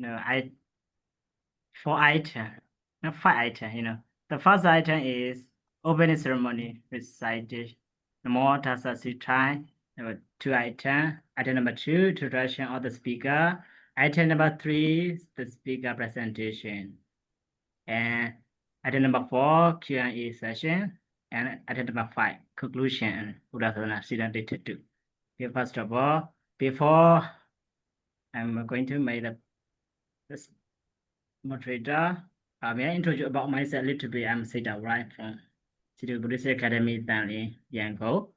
I 4 items, not 5 items. The first item is opening ceremony recitation. Namo tassa sitai. Number 2 item. Item number 2, introduction of the speaker. Item number 3, the speaker presentation. And item number 4, Q&A session. And item number 5, conclusion. Udasana Siddhan Day 2. Okay, first of all, before I'm going to make the moderator, may I introduce about myself a little bit? I'm Sita, right, from City Buddhist Academy, Stanley, Yangon.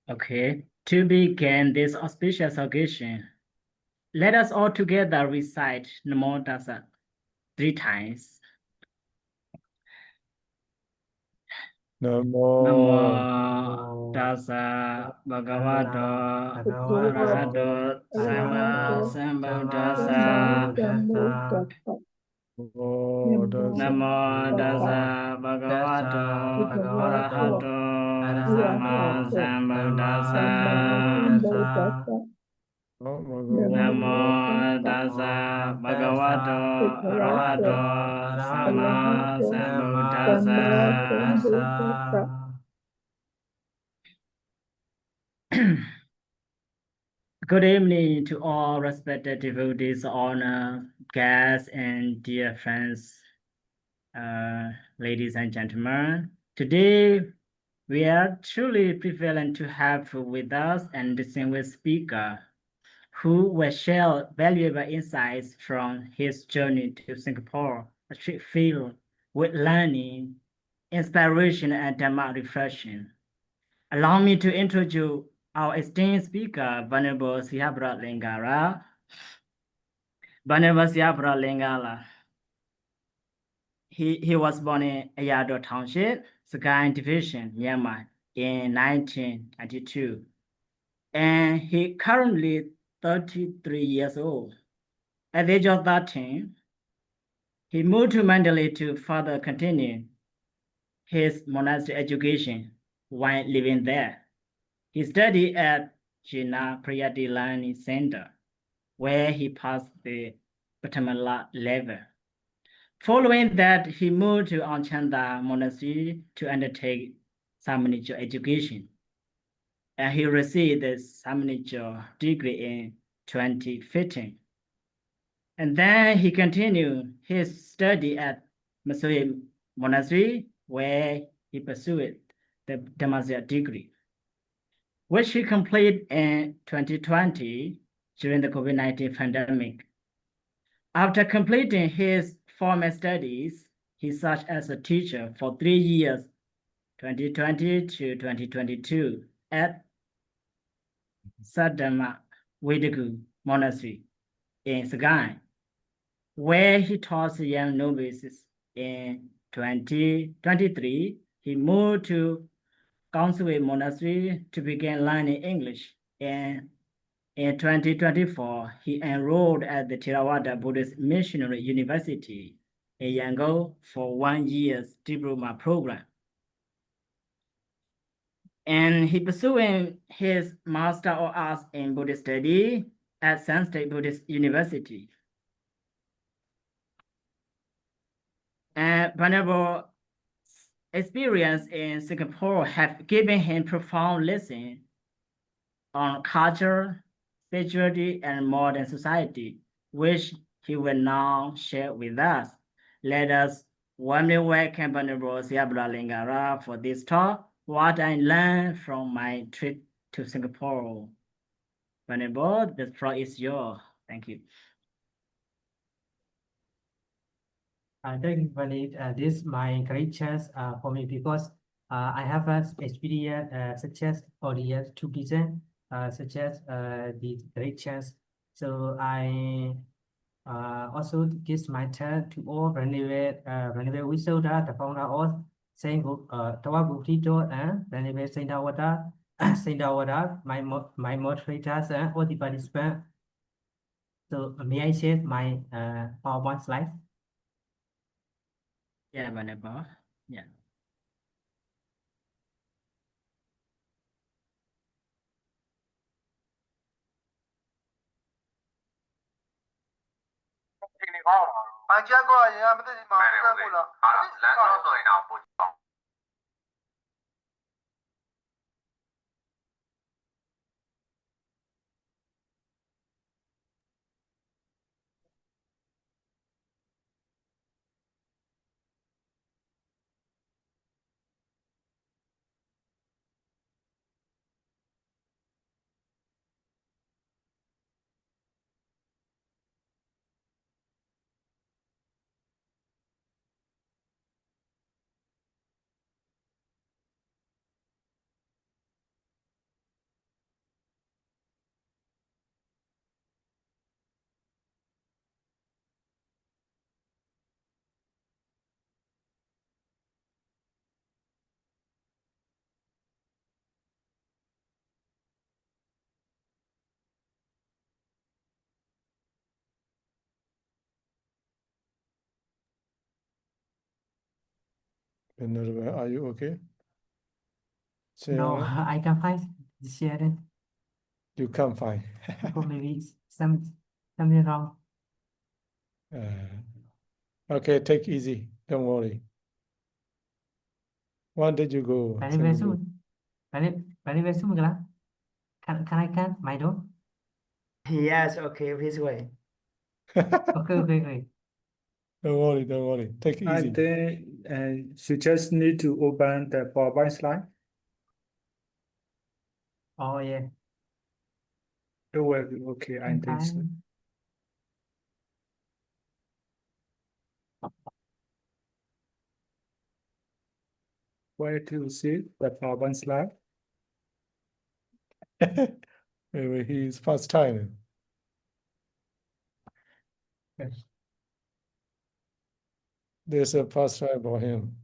Okay, to begin this auspicious occasion, let us all together recite Namo Tassa 3 times. Namo Tassa Bhagavato Arahato Sama Sambuddhassa. Namo Tassa Bhagavato Arahato Sama Sambuddhassa. Namo Tassa Bhagavato Arahato Sama Sambuddhassa. Good evening to all respected devotees, honor, guests, and dear friends, ladies and gentlemen. Today, we are truly privileged to have with us a distinguished speaker who will share valuable insights from his journey to Singapore, a trip filled with learning, inspiration, and Dharma reflection. Allow me to introduce our esteemed speaker, Venerable Sihabalalankara. Venerable Sihabalalankara. He was born in Ayado Township, Sagaing Division, Myanmar, in 1992. And he currently 33 years old. At the age of 13, he moved to Mandalay to further continue his monastery education while living there. He studied at Jina Priyati Learning Center, where he passed the Patamala level. Following that, he moved to Anchanda Monastery to undertake Samanicho education. And he received the Samanicho degree in 2015. And then he continued his study at Masui Monastery, where he pursued the Dhammasya degree, which he completed in 2020 during the COVID-19 pandemic. After completing his formal studies, he served as a teacher for 3 years, 2020 to 2022, at Sadama Vedagu Monastery in Sagaing, where he taught young novices. In 2023, he moved to Councilway Monastery to begin learning English. And in 2024, he enrolled at the Theravada Buddhist Missionary University in Yangon for 1 year's diploma program. And he pursuing his Master of Arts in Buddhist Study at San State Buddhist University. And Venerable experience in Singapore have given him profound lessons on culture, spirituality, and modern society, which he will now share with us. Let us warmly welcome Venerable Sihabalalankara for this talk, what I learned from my trip to Singapore. Venerable, the floor is yours. Thank you. Thank you, Vanit. This is my great chance for me because I have an experience such as audience to present such as the great chance. So I also give my turn to all Renewal Wisoda, the founder of Tavagu Free Talk and Renewal Sindawada, my moderators and all the participants. So may I share my PowerPoint slide? Yeah, Venerable. Yeah. ဘာကြောက်ကောရမသိဒီမှာကြောက်ကောလားလမ်းကြောဆိုရင်တော့ပို့ Venerable, are you okay? Say No, all right. I can find the sharing. You can't find. Or maybe something wrong. Okay, take easy. Don't worry. When did you go? Very Singapore? soon. Very soon, Gala. Can I my door? Yes, okay, this way. Okay. Don't worry, don't worry. Take it I easy. think you just need to open the PowerPoint slide. Oh yeah. It will be okay, I think so. Where to see the PowerPoint slide? Maybe he's first time. Yes. There's a first time for him.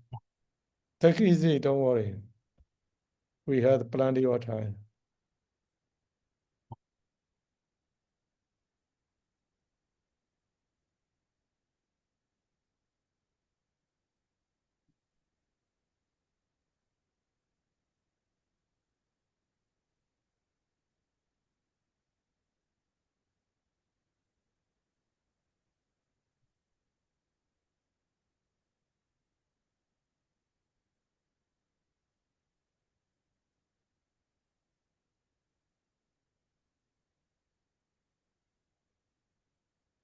Take it easy, don't worry. We had plenty of time.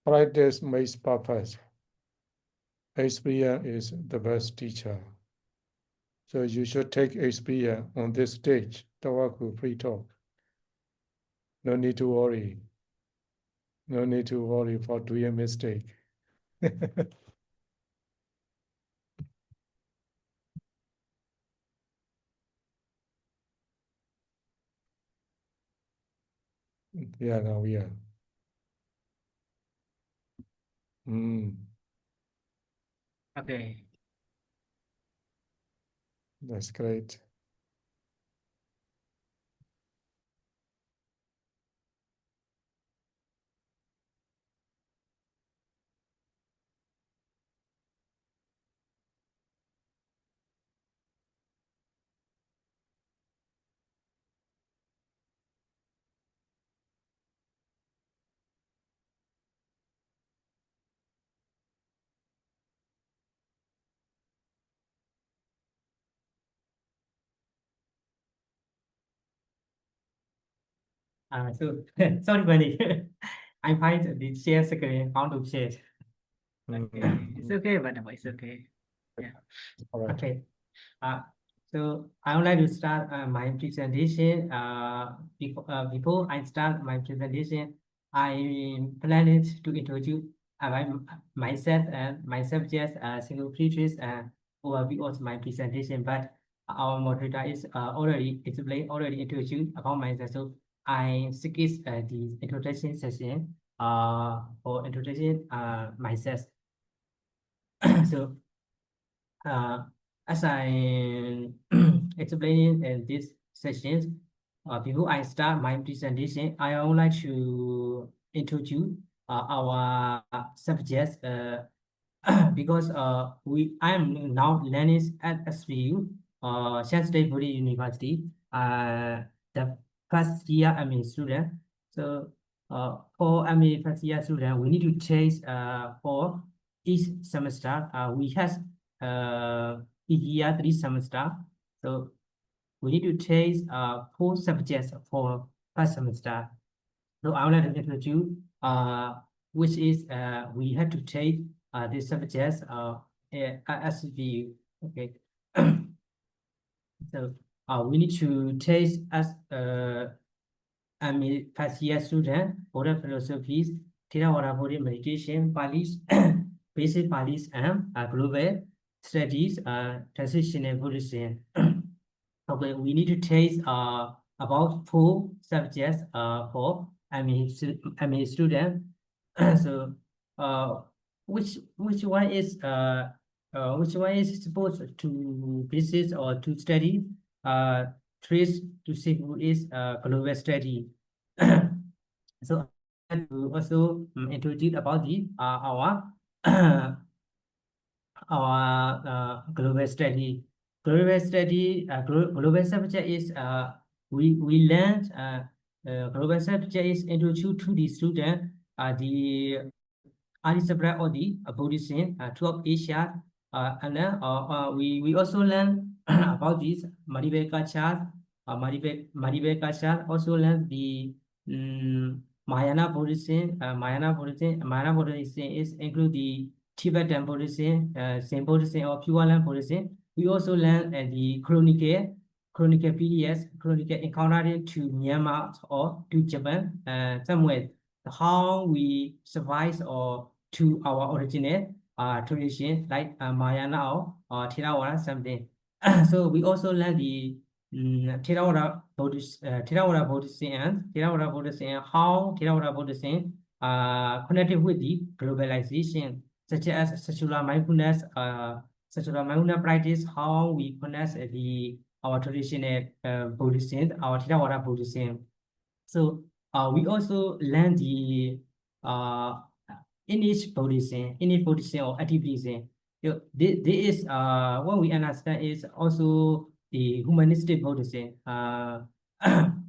Practice makes perfect. Experience is the best teacher. So you should take experience on this stage, Tavagu Free Talk. No need to worry. No need to worry for doing a mistake. Yeah, now we are. Okay. That's great. So sorry, buddy. I find the share screen how to share. It's okay, but it's okay. Yeah. All right. Okay. So I would like to start my presentation. Before I start my presentation, I planned to introduce myself and my subjects, single features and overview of my presentation. But our moderator is already introduced about myself. So I skip the introduction session for introduction myself. So as I explained in this session, before I start my presentation, I would like to introduce our subjects because I am now learning at SVU, State University. The first year I'm a student. So for MA first year student, we need to taste for each semester. We have each year 3 semester. So we need to taste 4 subjects for first semester. So I would like to introduce which is we have to take these subjects as view. Okay. So we need to taste as I'm a first year student, Buddha philosophies, Theravada Buddhist meditation, Palis, basic Palis, and global studies, transitional Buddhism. Okay, we need to taste about 4 subjects for I'm a student. So which one is supposed to visit or to study? Trace to see who is global study. So I want to also introduce about the our global study. Global study, global subject is we learned global subject is introduced to the student the algebra or the Buddhism throughout Asia, and then we also learn about this Maldives culture. Maldives culture also learn the Mahayana Buddhism. Mahayana Buddhism is include the Tibetan Buddhism, Zen Buddhism or Pure Land Buddhism. We also learn the chronicle periods, chronicle encountered to Myanmar or to Japan, somewhere how we survive or to our original tradition like Mahayana or Theravada something. So we also learn the Theravada Buddhism and Theravada Buddhism and how Theravada Buddhism connected with the globalization, such as Satsula mindfulness practice, how we connect our traditional Buddhism, our Theravada Buddhism. So we also learn the innate Buddhism or activism. This is what we understand is also the humanistic Buddhism.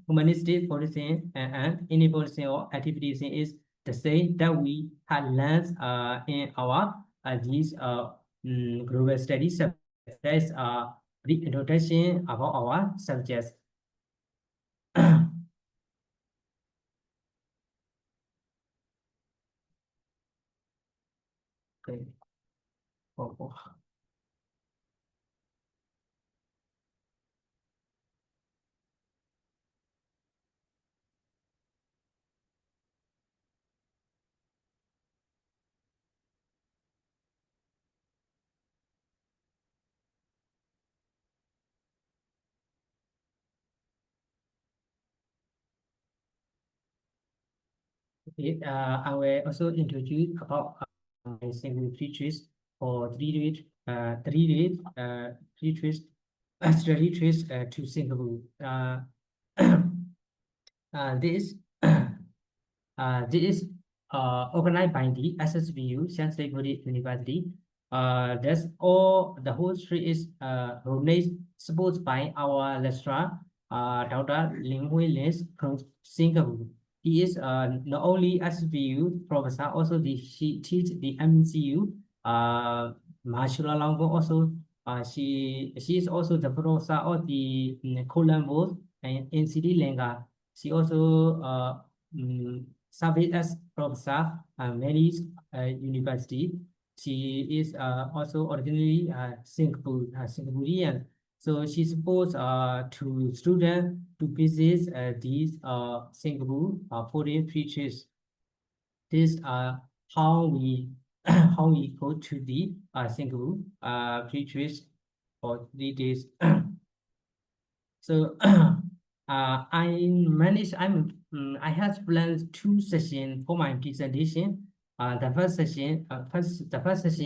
Humanistic Buddhism and innate Buddhism or activism is the same that we had learned in our these global studies. That is the introduction about our subjects. Okay. Oh. Okay, I will also introduce about my single features for 3 days, study trips to Singapore. This is organized by the SSBU, Shanghai Buddhist University. That's all. The whole trip is organized, supported by our lecturer, Dr. Lim Hui Lis from Singapore. He is not only SBU professor, also she teach the MCU. Mahashula Langbo also she is also the professor of the Colombo in Sri Lanka. She also served as professor at many university. She is also originally Singaporean. So she supports to students to visit these Singapore foreign preachers. This how we how we go to the Singapore preachers for 3 days. So I have planned 2 sessions for my presentation. The first session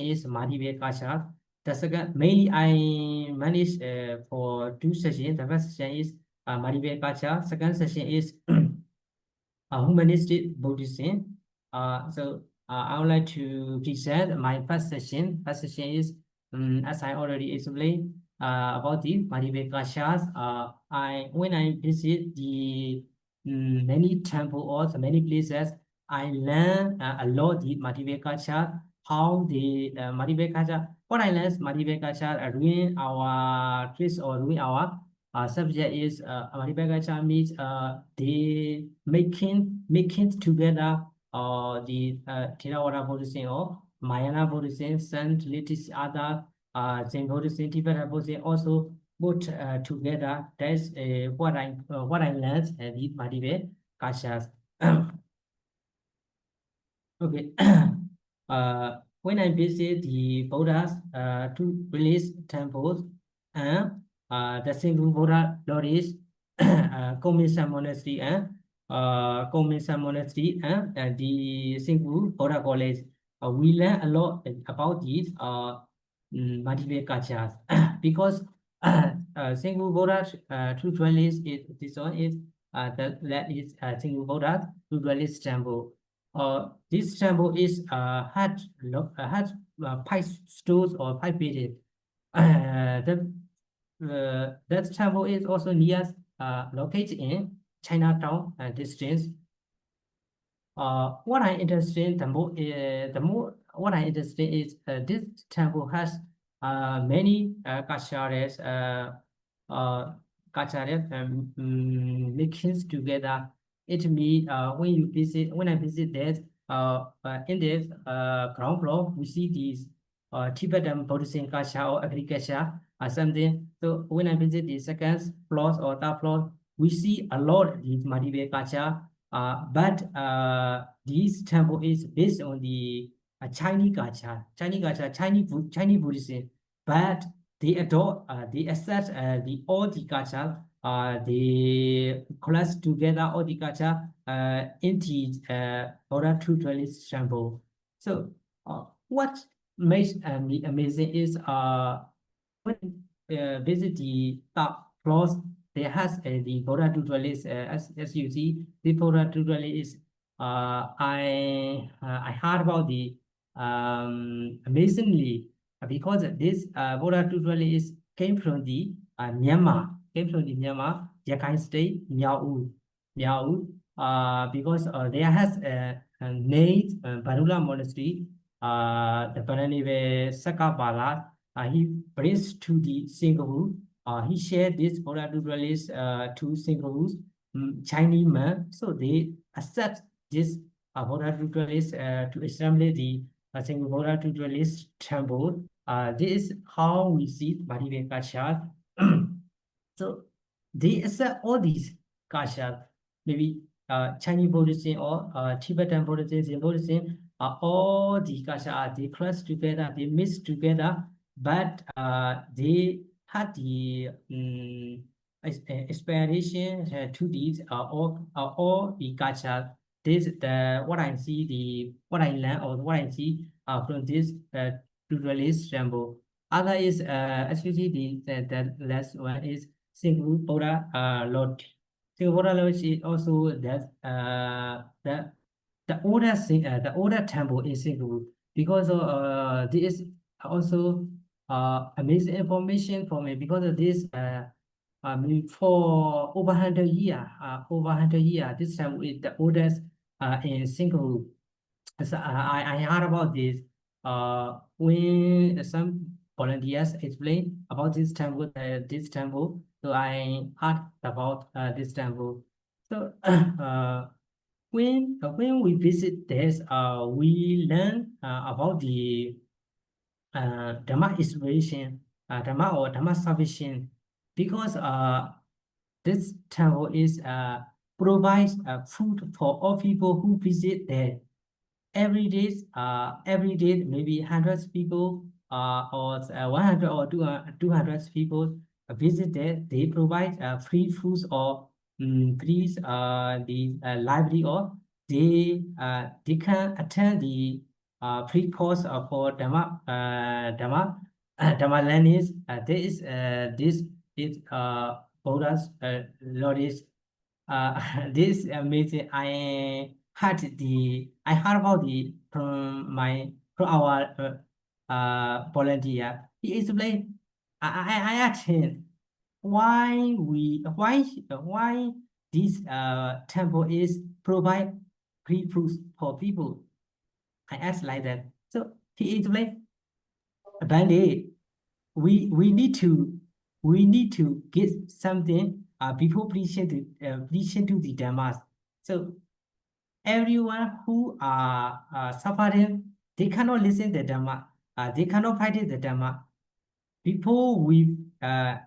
is Maldives culture. The second, mainly I managed for 2 sessions. The first session is Maldives culture. Second session is humanistic Buddhism. So I would like to present my first session. First session is, as I already explained, about the Maldives cultures. When I visit the many temple or many places. I learn a lot the Madhya culture, how the Madhya culture. What I learned Madhya culture during our quiz or during our subject is Madhya culture means they making together the Theravada Buddhism or Mahayana Buddhism, Saint latest other Zen Buddhism, Tibetan Buddhism also put together. That's what I learned with Madhya cultures. Okay. When I visit the Buddha's two release temples and the single Buddha Lotus, Commission Monastery and Commission Monastery and the single Buddha College, we learn a lot about these Madhya cultures because single Buddha two release is this one is that is single Buddha two release temple. This temple is had 5 stories or 5 pages. That temple is also near located in Chinatown district. What I interested what I interested is this temple has many cultures mixed together. It means when I visit that in this ground floor we see these Tibetan Buddhism culture or agriculture or something. So when I visit the second floor or third floor, we see a lot of this Madhya culture. But this temple is based on the Chinese culture, Chinese Buddhism. But they adopt, they accept all the culture, they collect together all the culture in the Buddha True Dualist temple. So what makes me amazing is when visit the top floors, there has the Buddha tutorials as you see the Buddha tutorial is I heard about the amazingly because this Buddha tutorial is came from the Myanmar, Rakhine State, Miao because there has a named Barula Monastery, the Paraneve Sakabala, he brings to the Singapore. He shared this Buddha tutorials to Singapore Chinese men, so they accept this Buddha tutorials to establish the Singapore Buddha tutorials temple. This is how we see Madhya culture. So they accept all these cultures, maybe Chinese Buddhism or Tibetan Buddhism, Zen Buddhism, all the cultures they cluster together, they mix together, but they had the inspiration to these all the cultures. This what I see what I learn or what I see from this tutorialist temple. Other is especially the last one is single Buddha Lord. Single Buddha Lord is also that the older temple in Singapore because this is also amazing information for me because of this for over 100 years, this temple is the oldest in Singapore. So I heard about this when some volunteers explain about this temple, so I heard about this temple. So when we visit this, we learn about the Dhamma inspiration, Dhamma or Dhamma salvation, because this temple is provides food for all people who visit there. Every day, maybe hundreds people or 100 or 200 people visit there. They provide free foods or free the library or they can attend the free course for Dhamma learnings. This is Buddha's Lord's this amazing. I heard about the from our volunteer. He explained. I asked him why this temple is provide free fruits for people. I asked like that. So he explained, Bande, we need to get something before preaching to the Dhammas. So everyone who are suffering, they cannot listen the Dhamma, they cannot practice the Dhamma. Before we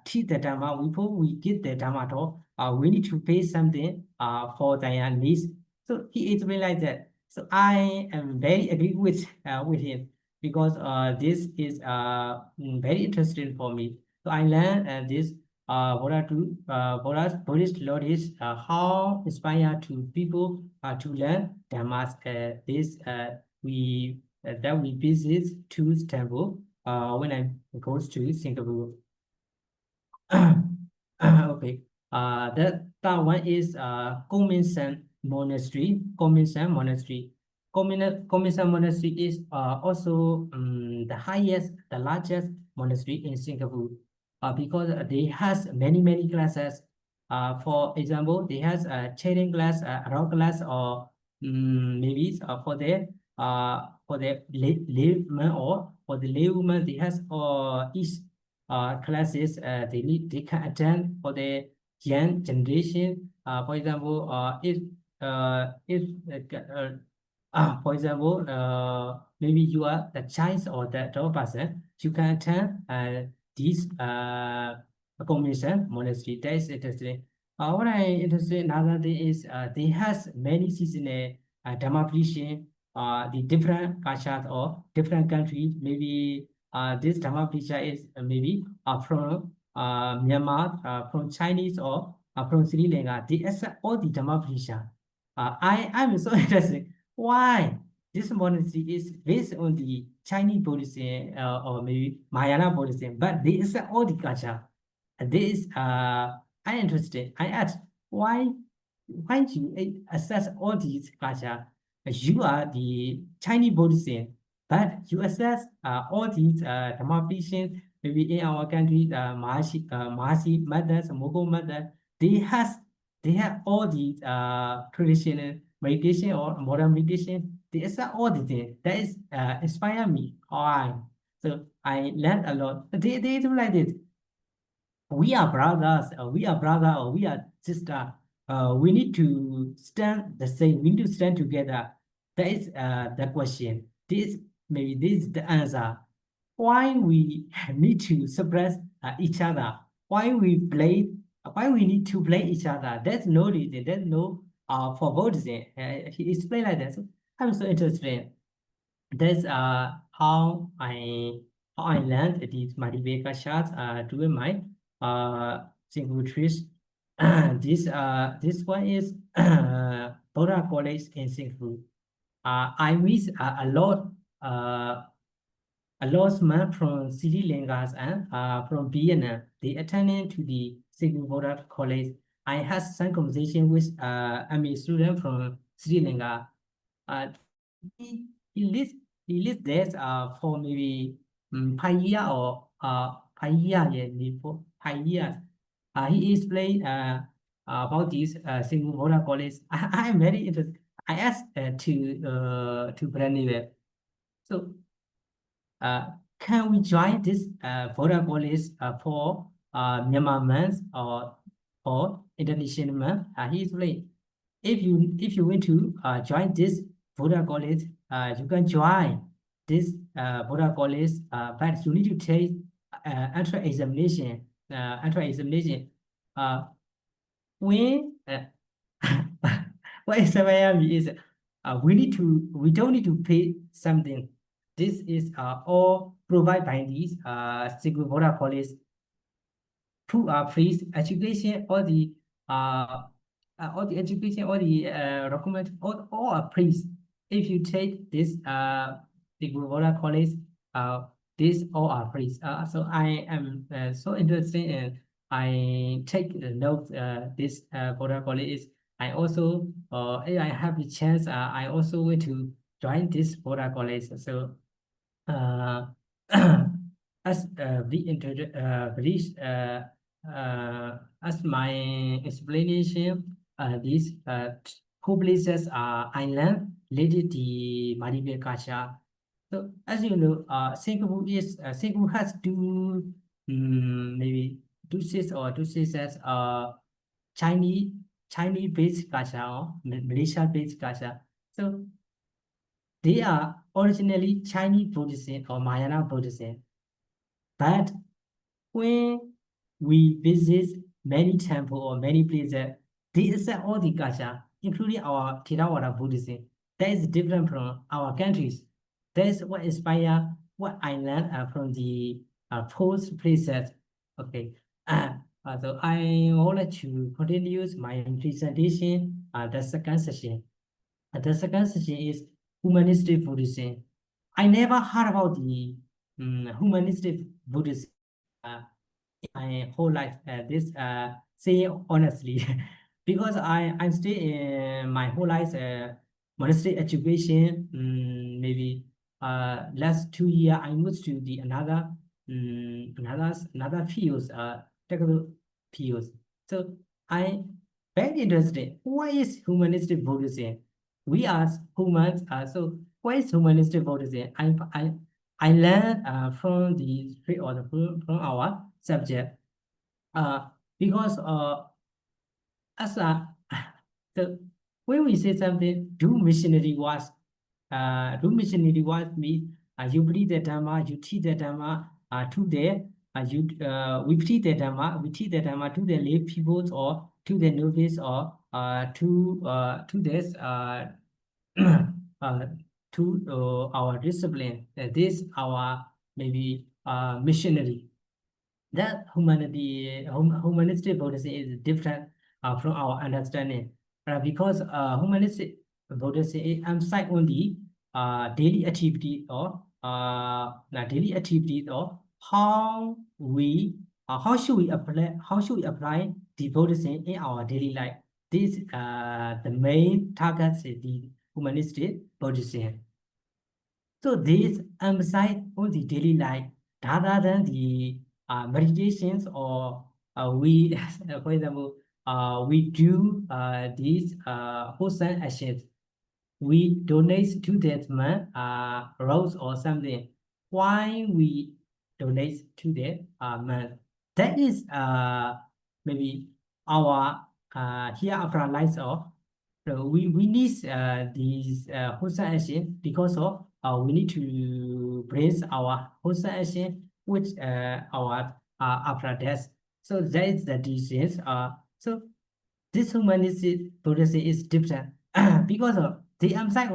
teach the Dhamma, before we get the Dhamma talk, we need to pay something for their needs. So he explained like that. So I am very agree with him because this is very interesting for me. So I learned this Buddhist Lord is how inspire to people to learn Dhammas. This that we visit to temple when I goes to Singapore. Okay. That one is Kominsan Monastery. Kominsan Monastery. Kominsan Monastery is also the highest, the largest monastery in Singapore. Because they has many classes. For example, they has a chain class, rock class, or maybe for the layman or for the laywoman, they has each classes they can attend for the young generation. For example, for example, maybe you are the child or the adult person, you can attend this commission monastery. That is interesting. What I interested in another thing is they has many seasonal Dhamma preaching, the different cultures or different countries. Maybe this Dhamma preacher is maybe from Myanmar, from Chinese or from Sri Lanka. They accept all the Dhamma preacher. I'm so interested. Why this monastery is based on the Chinese Buddhism or maybe Mahayana Buddhism, but they accept all the culture. This I interested. I asked why you assess all these culture? You are the Chinese Buddhism, but you assess all these Dhamma preaching. Maybe in our country, Mahasi methods, Mughal method, they have all these traditional meditation or modern meditation. They accept all the things. That is inspire me. Why? So I learned a lot. They do like this. We are brothers, or we are sister. We need to stand the same. We need to stand together. That is the question. Maybe this is the answer. Why we need to suppress each other? Why we need to blame each other? There's no reason. There's no for Buddhism. He explained like that. So I'm so interested. That's how I learned these Madhiveka shots during my single trips. This one is Buddha College in Singapore. I miss a lot man from Sri Lanka and from Vietnam. They attended to the Singapore Buddha College. I had some conversation with a student from Sri Lanka. He lives there for maybe 5 years or 5 years, before 5 years. He explained about this Singapore Buddha College. I am very interested. I asked to Brandon. So can we join this Buddha College for Myanmar months or for Indonesian month? He explained, if you want to join this Buddha College, you can join this Buddha College, but you need to take entrance examination. When what is is we don't need to pay something. This is all provided by these Singapore Buddha College. Through free education, all the education, all the documents, all are free. If you take this the Buddha College, these all are free. So I am so interested, and I take the note. This Buddha College is. I also, if I have the chance, I also want to join this Buddha College. So, as as my explanation, these two places are island related to multiple culture. So as you know, Singapore has two maybe two states or two states as Chinese based culture or Malaysia based culture. So they are originally Chinese Buddhism or Mahayana Buddhism, but when we visit many temples or many places, they accept all the culture, including our Theravada Buddhism. That is different from our countries. That is what inspire what I learned from the post places. Okay. So I wanted to continue my presentation. The second session. The second session is humanistic Buddhism. I never heard about the humanistic Buddhism my whole life. This say honestly, because I'm still in my whole life monastery education. Maybe last 2 years I moved to the another fields, technical fields. So I very interested. Why is humanistic Buddhism? We are humans. So why is humanistic Buddhism? I learned from the three or from our subject. Because as a the when we say something, do missionary was means you believe the Dhamma, you teach the Dhamma to the we teach the Dhamma to the lay people or to the novice or to this to our discipline. This our maybe missionary. That humanistic Buddhism is different from our understanding, because humanistic Buddhism emphasizes on the daily activity or how should we apply the Buddhism in our daily life. This the main target is the humanistic Buddhism. So this emphasize on the daily life rather than the meditations or we, for example, we do these wholesome actions. We donate to that man rose or something. Why we donate to that man? That is maybe our hereafter lives of. So we need these wholesome action because of we need to praise our wholesome action which our after death. So that is the disease. So this humanistic Buddhism is different because of the emphasize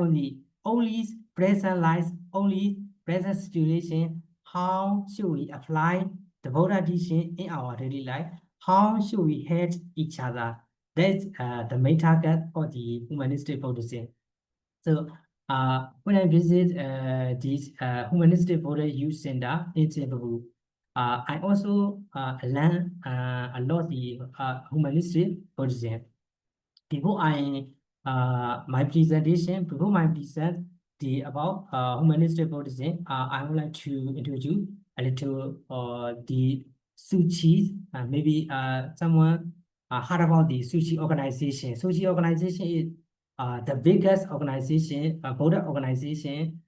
only present life, only present situation. How should we apply the Buddha teaching in our daily life? How should we help each other? That's the main target of the humanistic Buddhism. So when I visit this humanistic Buddha Youth Center in Tavagu, I also learn a lot the humanistic Buddhism. Before my presentation, the about humanistic Buddhism, I would like to introduce a little the Suchi. Maybe someone heard about the Suchi organization. Suchi organization is the biggest organization, Buddha organization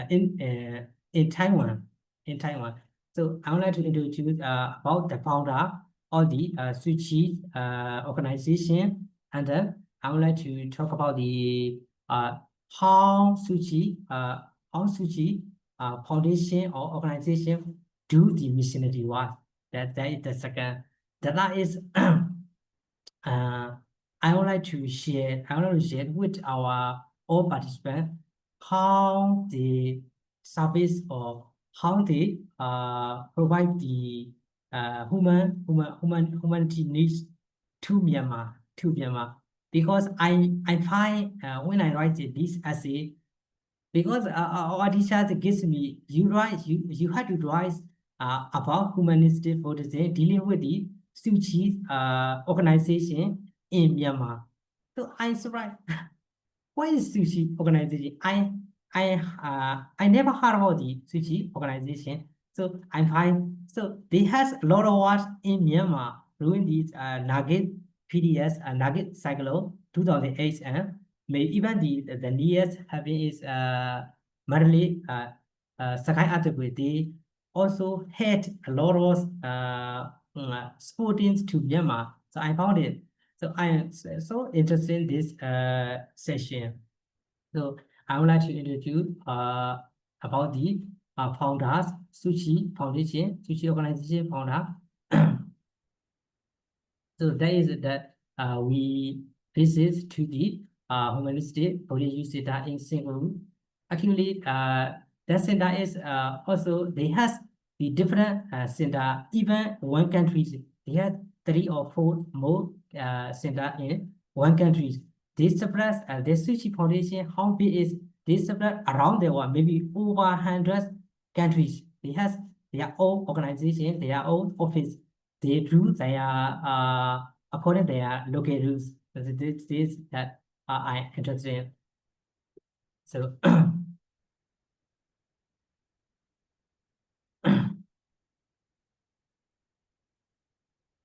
in Taiwan. So I would like to introduce about the founder of the Suchi organization, and then I would like to talk about the how Suchi foundation or organization do the missionary work. That is the second. That is I would like to share with our all participants how the service or how they provide the humanity needs to Myanmar. Because I find when I write this essay, because our teacher gives me you have to write about humanistic Buddhism dealing with the Suchi organization in Myanmar. So I surprised. Why is Suchi organization? I never heard about the Suchi organization. So I find so they has a lot of work in Myanmar doing these nugget PDS Nugget Cyclone 2008 and maybe even the nearest having is Marley Sakai Atagwe. They also had a lot of sporting to Myanmar. So I found it. So I am so interested in this session. So I would like to introduce about the founders, Sushi Foundation, Sushi Organization founder. So that is that we visit to the humanistic body use center in Singapore. Actually, that center is also they has the different center. Even one country, they have 3 or 4 more center in one country. This spread the Sushi Foundation, how big is this spread around the world? Maybe over 100 countries. They have their own organization, their own office. They do their according to their local rules. So this that I interested in. So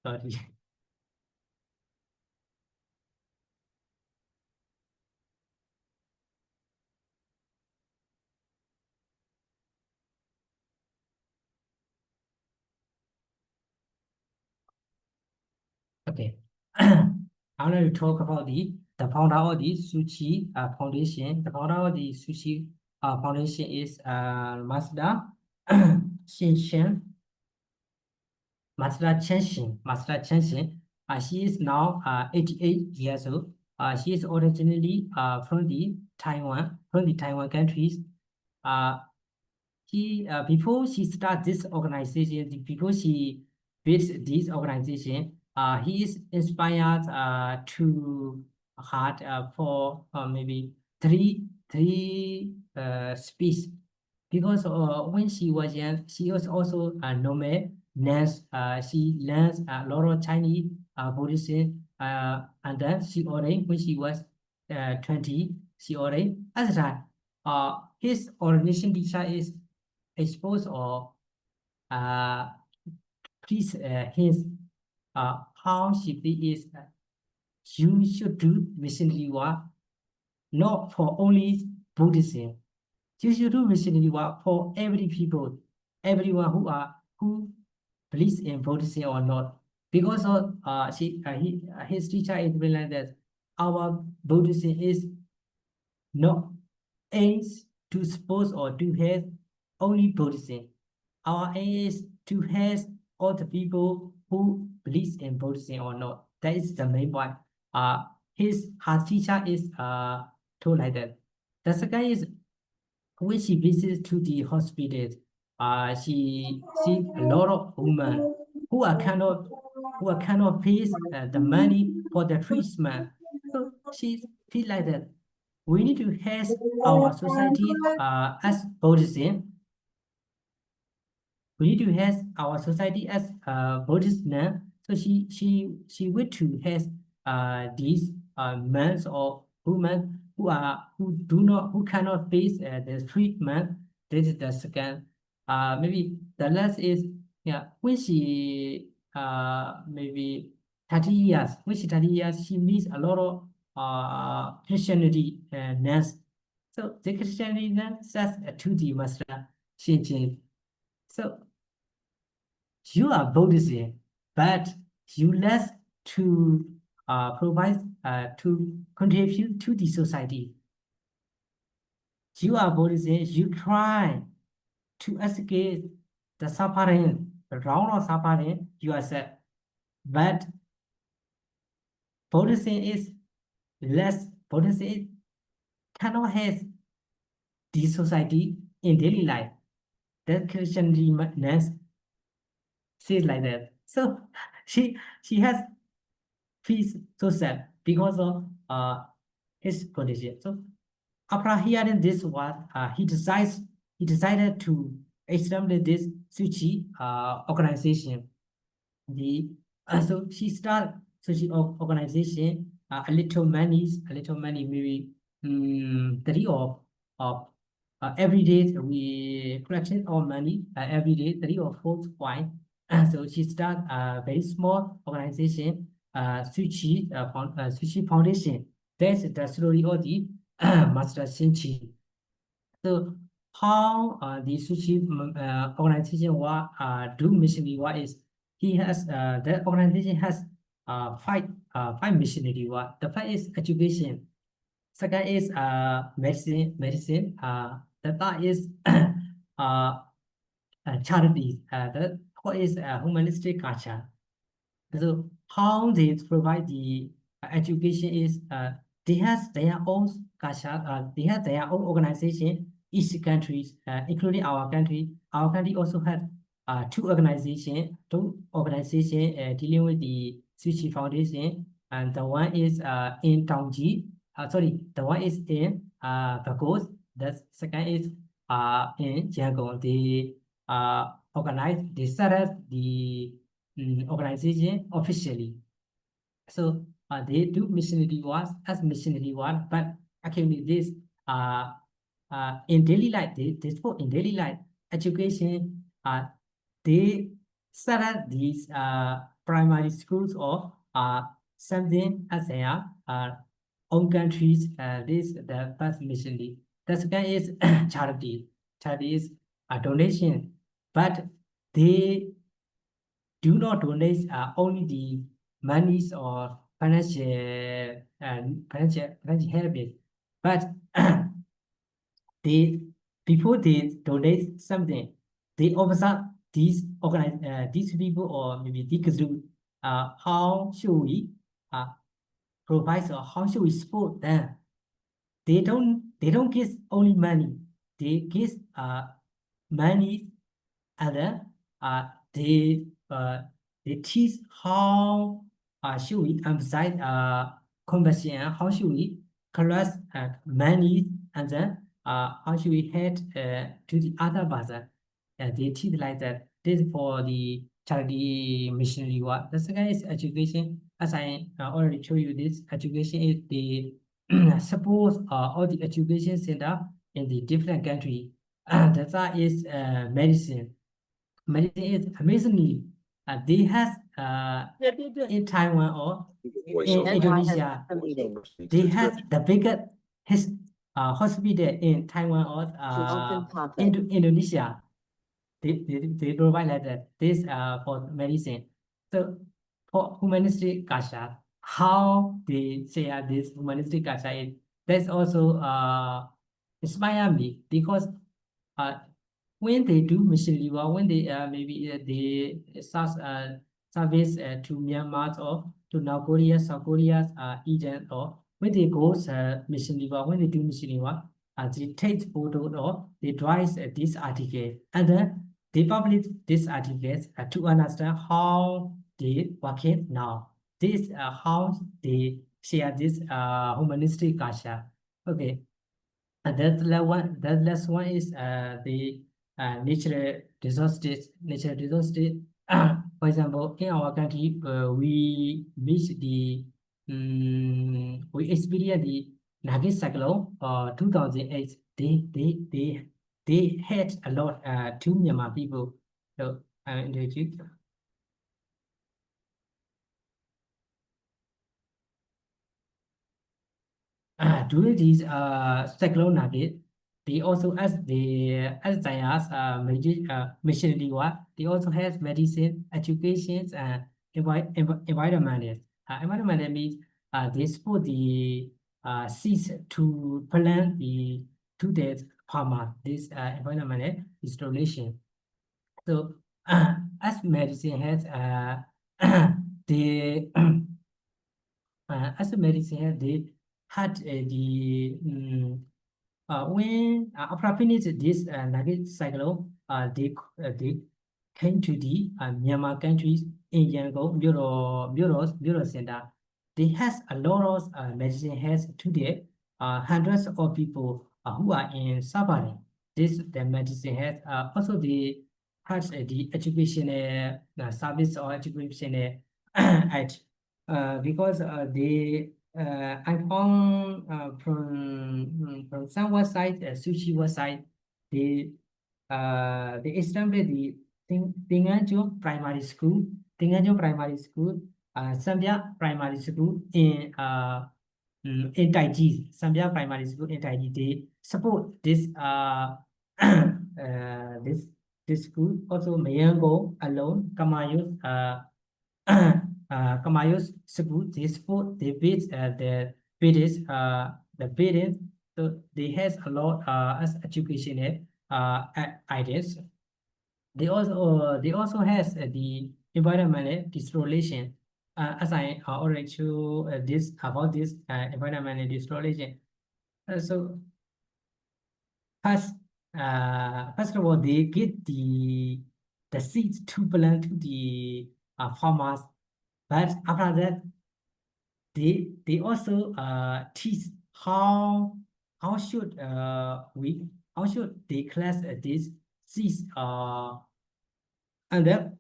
sorry. Okay. I want to talk about the founder of the Sushi Foundation. The founder of the Sushi Foundation is Masda Shinshin. Masda Chenshin. She is now 88 years old. She is originally from the Taiwan countries. Before she started this organization, before she built this organization, he is inspired to had for maybe three species. Because when she was young, she was also a nomad nurse. She learns a lot of Chinese Buddhism, and then she already when she was 20, she already at the time his orientation teacher is exposed or please his how she is you should do missionary work not for only Buddhism. You should do missionary work for every people, everyone who believes in Buddhism or not. Because of his teacher is like that our Buddhism is not aims to suppose or to have only Buddhism. Our aim is to have all the people who believe in Buddhism or not. That is the main point. Her teacher is told like that. The second is when she visits to the hospital, she sees a lot of women who cannot pay the money for the treatment. So she feels like that. We need to have our society as Buddhism. We need to have our society as Buddhism. So she went to have these men or women who cannot face the treatment. This is the second. Maybe the last is when she maybe 30 years. When she 30 years, she meets a lot of Christianity nuns. So the Christianity nuns says to the master Shinjin. So you are Buddhism, but you less to provide to contribute to the society. You are Buddhism, you try to escape the suffering, the round of suffering yourself. But Buddhism is less, Buddhism cannot have the society in daily life. The Christian nuns says like that. So she has feels so sad because of his condition. So after hearing this word, he decided to establish this Suchi organization. So she started Suchi organization a little money maybe 30 of every day we collection all money every day 3 or 4 coin. So she start a very small organization Suchi Suchi Foundation. That's the story of the Master Shinchi. So how the Suchi organization do missionary work is he has the organization has five missionary work. The first is education. Second is medicine. The third is charities. The fourth is humanistic culture. So how they provide the education is they have their own culture, they have their own organization. Each country, including our country also has two organizations dealing with the Suchi Foundation, and the one is in Tongji. The one is in Bagos. The second is in Yangon. They they started the organization officially. So they do missionary work as missionary work, but actually this in daily life, they spoke in daily life education. They started these primary schools or something as their own countries. This the first missionary. The second is charity. Charity is a donation, but they do not donate only the monies or financial help, but they before they donate something, they observe these people or maybe the group. How should we provide or how should we support them? They don't give only money. They give money, and then they teach how should we emphasize compassion, how should we collect money, and then how should we head to the other person. They teach like that. This is for the charity missionary work. The second is education. As I already told you, this education is the support all the education center in the different country. The third is medicine. Medicine is amazingly they have in Taiwan or in Indonesia, they have the biggest hospital in Taiwan or Indonesia. They provide like that. This for medicine. So for humanistic culture, how they share this humanistic culture is that's also inspire me because when they do missionary work, when they maybe they start service to Myanmar or to North Korea, South Korea, Egypt, or when they go missionary work, when they do missionary work, they take photo or they write this article, and then they publish this article to understand how they working now. This how they share this humanistic culture. Okay. And that last one is the natural disasters. Natural disaster. For example, in our country, we reach the we experience the Nagin cyclone 2008. They had a lot to Myanmar people. So introduce. During these cyclone Nagin, they also as their missionary work, they also have medicine, education, and environment. Environment means they support the seeds to plant the to that farmer. This environment restoration. So as medicine has the as a medicine they had the when after this Nagin cyclone, they came to the Myanmar countries in Yangon Bureau Center. They has a lot of medicine has today hundreds of people who are in suffering. This the medicine has also the has the education service or education at because they I found from some website, Sushi website, they established the Tinganjo Primary School. Tinganjo Primary School Sambia Primary School in in Taiji, Sambia Primary School in Taiji. They support this this school. Also Mayango alone, Kamayus Kamayus school. They support the bids the parents. So they has a lot as educational ideas. They also has the environmental deterioration. As I already show this about this environmental deterioration. So first of all, they get the seeds to plant to the farmers, but after that, they also teach how should how should they class these seeds and then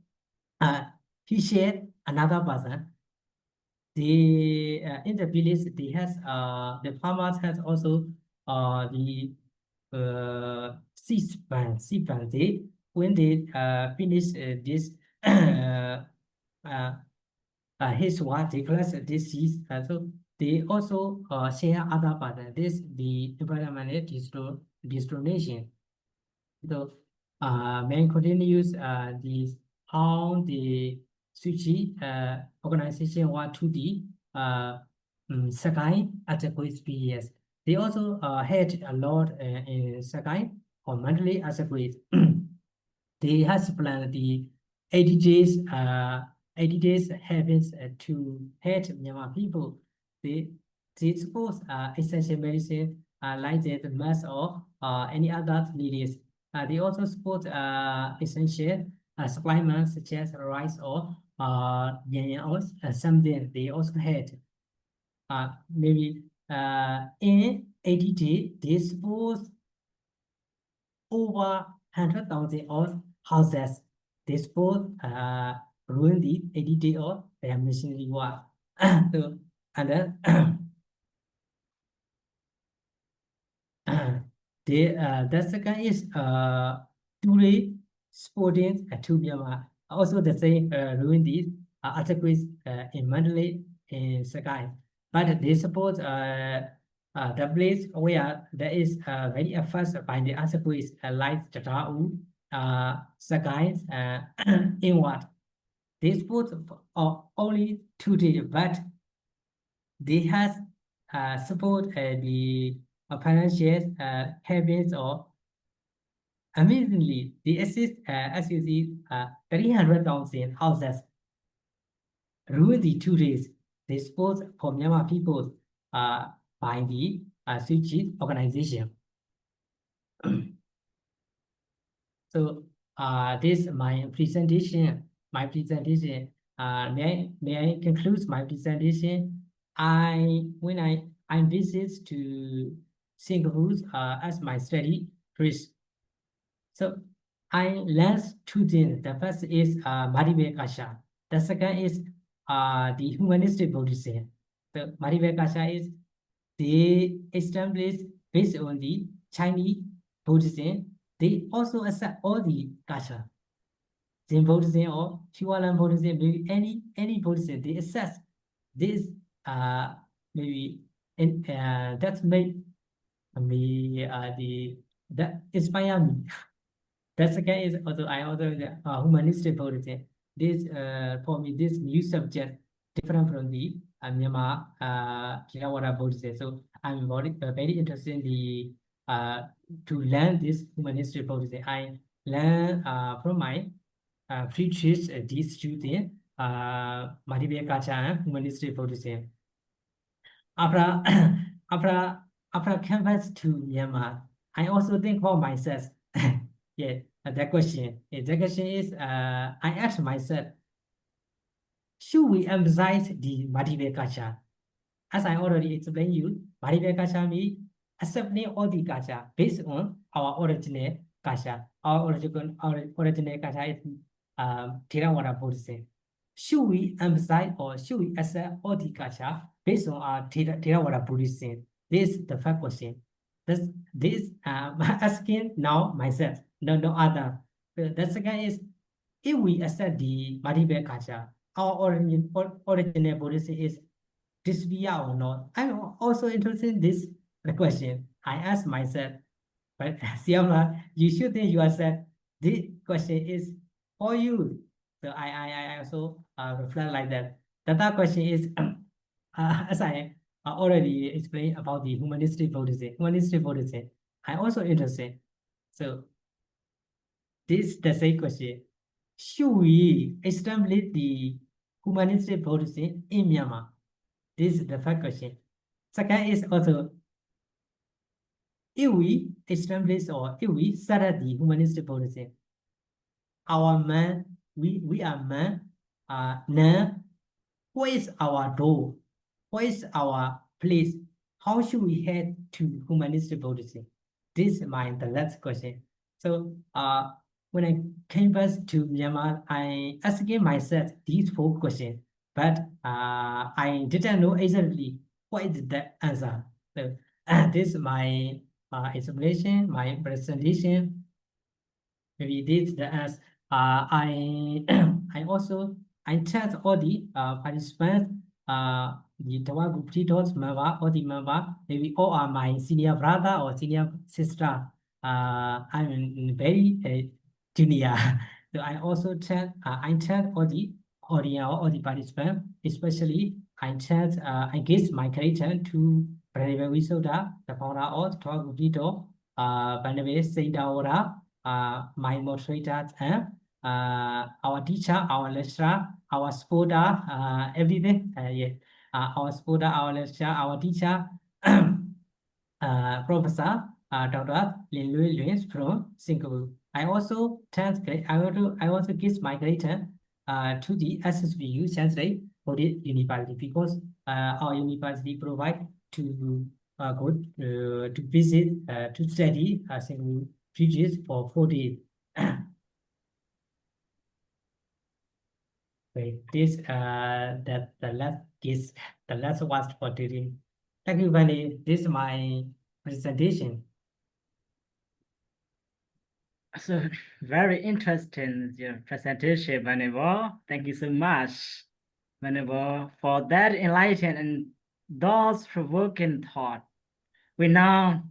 he shared another person. The in the village they has the farmers has also the seed bank. They when they finish this his work they class this seeds, so they also share other part. This the environmental discrimination. So main continues the how the Suchi organization want to the Sakai at the quiz years. They also had a lot in Sakai or monthly as a quiz. They has planned the 80 days 80 days happens to help Myanmar people. They suppose essential medicine like that mass or any other needs. They also support essential supplements such as rice or something they also had. Maybe in 80 days, they suppose over 100,000 of houses. They suppose ruin the 80 days of their missionary work. So, and then the second is today sporting to Myanmar. Also the same ruin these articles in Mandalay in Sakai. But they suppose the place where there is very fast by the articles like Tatau, Sakai, inward. They suppose only 2 days, but they has support the financial habits or amazingly they assist as you see 300,000 houses ruin the 2 days. They support for Myanmar people by the Suchi organization. So this my presentation. May I conclude my presentation? When I visit to Singapore as my study place. So I learned 2 things. The first is Madhibhe Kasha. The second is the humanistic Buddhism. The Madhibhe Kasha is they established based on the Chinese Buddhism. They also accept all the Kasha. Zen Buddhism or Shivalan Buddhism, maybe any Buddhism, they accept this maybe and that's made me that inspire me. That's again is also I also the humanistic Buddhism. This for me this new subject different from the Myanmar Theravada Buddhism. So I'm very interested in the to learn this humanistic Buddhism. I learn from my pre-teach these students Madhibhe Kacha and humanistic Buddhism. After after campus to Myanmar, I also think about myself. Yeah, that question. The question is, I asked myself, should we emphasize the Madhibhe Kacha? As I already explained you, Madhibhe Kacha means accepting all the Kacha based on our original Kacha. Our original Kacha is Theravada Buddhism. Should we emphasize or should we accept all the Kacha based on our Theravada Buddhism? This is the first question. This asking now myself, no other. The second is, if we accept the Madhibhe Kacha, our original Buddhism is disappear or not? I'm also interested in this question. I ask myself, but Siama, you should think yourself. This question is for you. So I also reflect like that. The third question is, as I already explained about the humanistic Buddhism. Humanistic Buddhism, I also interested. So this is the same question. Should we establish the humanistic Buddhism in Myanmar? This is the first question. Second is also, if we establish or if we set the humanistic Buddhism, our man, we are man, now, what is our role? What is our place? How should we head to humanistic Buddhism? This is the last question. So when I came back to Myanmar, I asked myself these 4 questions, but I didn't know exactly what is the answer. So this is my explanation, my presentation. Maybe this the as I I also I test all the participants, the Tavagu Free Talk member, all the member, maybe all are my senior brother or senior sister. I'm very junior. So I also test I test all the audience or the participants, especially I test I give my character to Brother Wisoda, the founder of Tavagu Free Talk, Brother Saint my moderators, and our teacher, our lecturer, our supporter, everything. Yeah, our supporter, our lecturer, our teacher, Professor Dr. Lin Lui Lin from Singapore. I also I also give my gratitude to the SSBU Chancellor for the university because our university provide to go to visit to study Singapore teaches for 4 days. Wait, this that the last was for today. Thank you, Vani. This is my presentation. So very interesting your presentation, Venerable. Thank you so much, Venerable, for that enlightened and thought-provoking thought. We now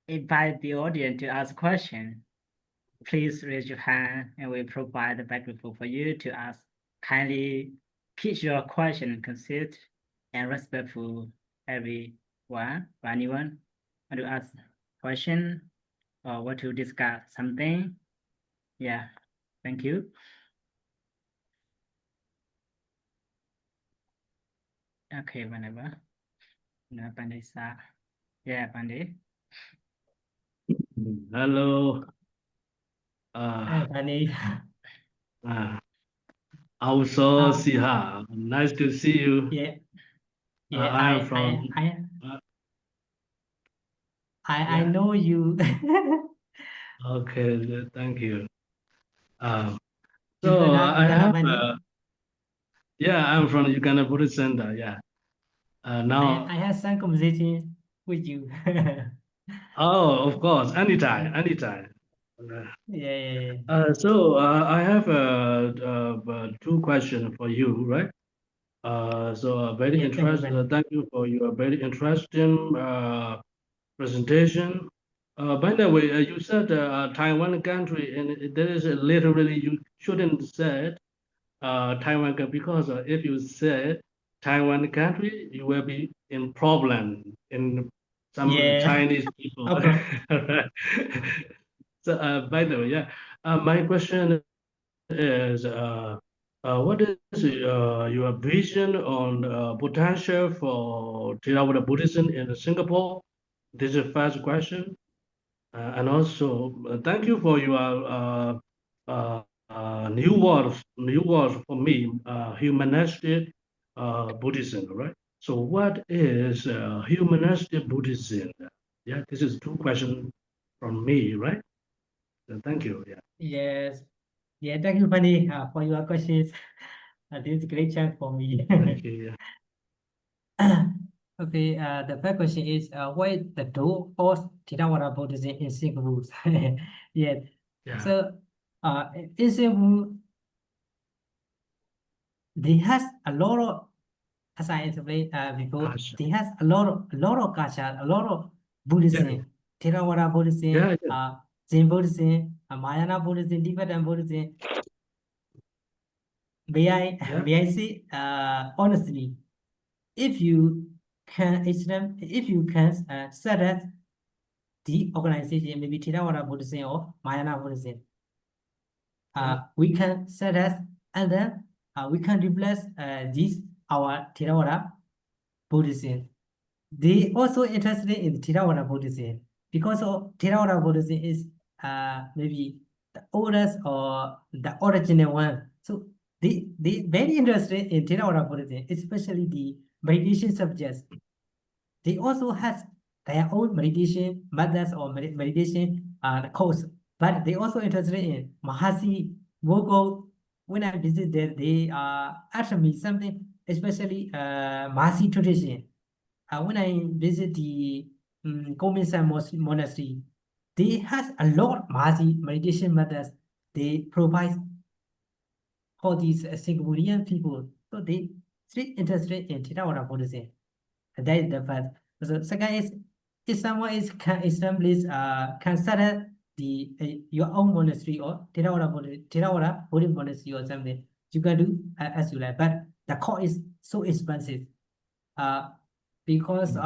invite the audience to ask questions. Please raise your hand and we'll provide the microphone for you to ask. Kindly keep your question concise and respectful. Anyone want to ask question or want to discuss something? Yeah, thank you. Okay, whenever. No, Pandey, sir. Yeah, Pandey. Hello. Hi, Vani. Also, Siha. Nice to see you. Yeah, yeah. I am from. I know you. Okay, thank you. Uganda, I Uganda, have. Vani. Yeah, I'm from Uganda Buddhist Center. Yeah. Now. I have some conversation with you. Oh, of course. Anytime. Anytime. Yeah. So I have 2 questions for you, right? So very Yeah, thank you, interesting. Vani. Thank you for your very interesting presentation. By the way, you said Taiwan country, and there is literally you shouldn't say Taiwan because if you say Taiwan country, you will be in problem in some Yeah, Chinese people. of course. So by the way, yeah, my question is what is your vision on potential for Theravada Buddhism in Singapore? This is the first question. And also, thank you for your new words for me, humanistic Buddhism, right? So what is humanistic Buddhism? Yeah, this is 2 questions from me, right? Thank you. Yeah. Yes. Yeah, thank you, Vani, for your questions. This is a great chance for me. Thank you. Yeah. Okay, the first question is what is the door of Theravada Buddhism in Singapore? Yeah. Yeah. So in Singapore, they has a lot of, as I explained before, Gotcha. they has a lot of culture, a lot of Buddhism, Theravada Buddhism, Yeah, yeah. Zen Buddhism, Mahayana Buddhism, Tibetan Buddhism. May Yeah. I say honestly, if you can set up the organization, maybe Theravada Buddhism or Mahayana Buddhism, we can set up, and then we can replace this our Theravada Buddhism. They also interested in Theravada Buddhism because of Theravada Buddhism is maybe the oldest or the original one. So they very interested in Theravada Buddhism, especially the meditation subjects. They also have their own meditation methods or meditation course, but they also interested in Mahasi, Vogo. When I visit there, they asked me something, especially Mahasi tradition. When I visit the Kominsan monastery, they has a lot of Mahasi meditation methods they provide for these Singaporean people. So they still interested in Theravada Buddhism. That is the first. So second is, if someone is can establish can set up the your own monastery or Theravada Buddhist monastery or something, you can do as you like. But the cost is so expensive. Because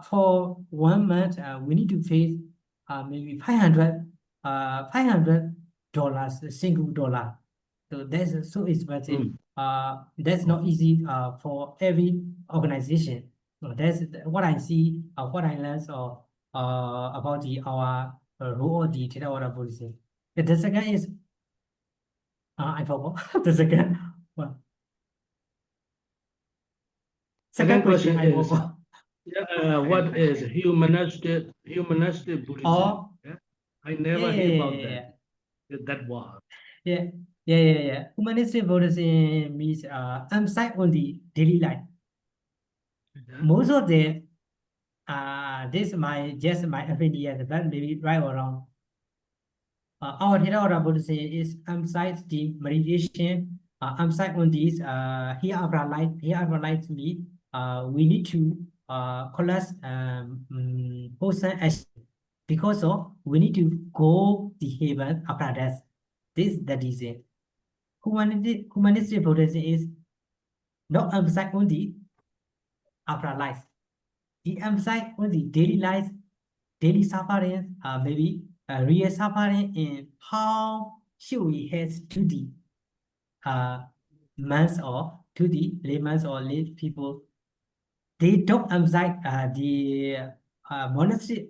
for 1 month we need to pay maybe $500 single dollar. So that's so expensive. That's not easy for every organization. So that's what I see, what I learned about our role of the Theravada policy. The second is I forgot the second one. Second question I is, forgot. what is humanistic Buddhism? Oh, Yeah? I never hear about that word. Yeah. Humanistic Buddhism means emphasize on the daily life. Yeah. Most of the this is just my opinion, but maybe right or wrong. Our Theravada Buddhism is emphasize the meditation, emphasize on this hereafter life means we need to collect person action because of we need to go the heaven after death. This is the reason. Humanistic Buddhism is not emphasize on the afterlife. It emphasize on the daily life, daily suffering, maybe real suffering, and how should we head to the monks or to the laymen or lay people. They don't emphasize the monastery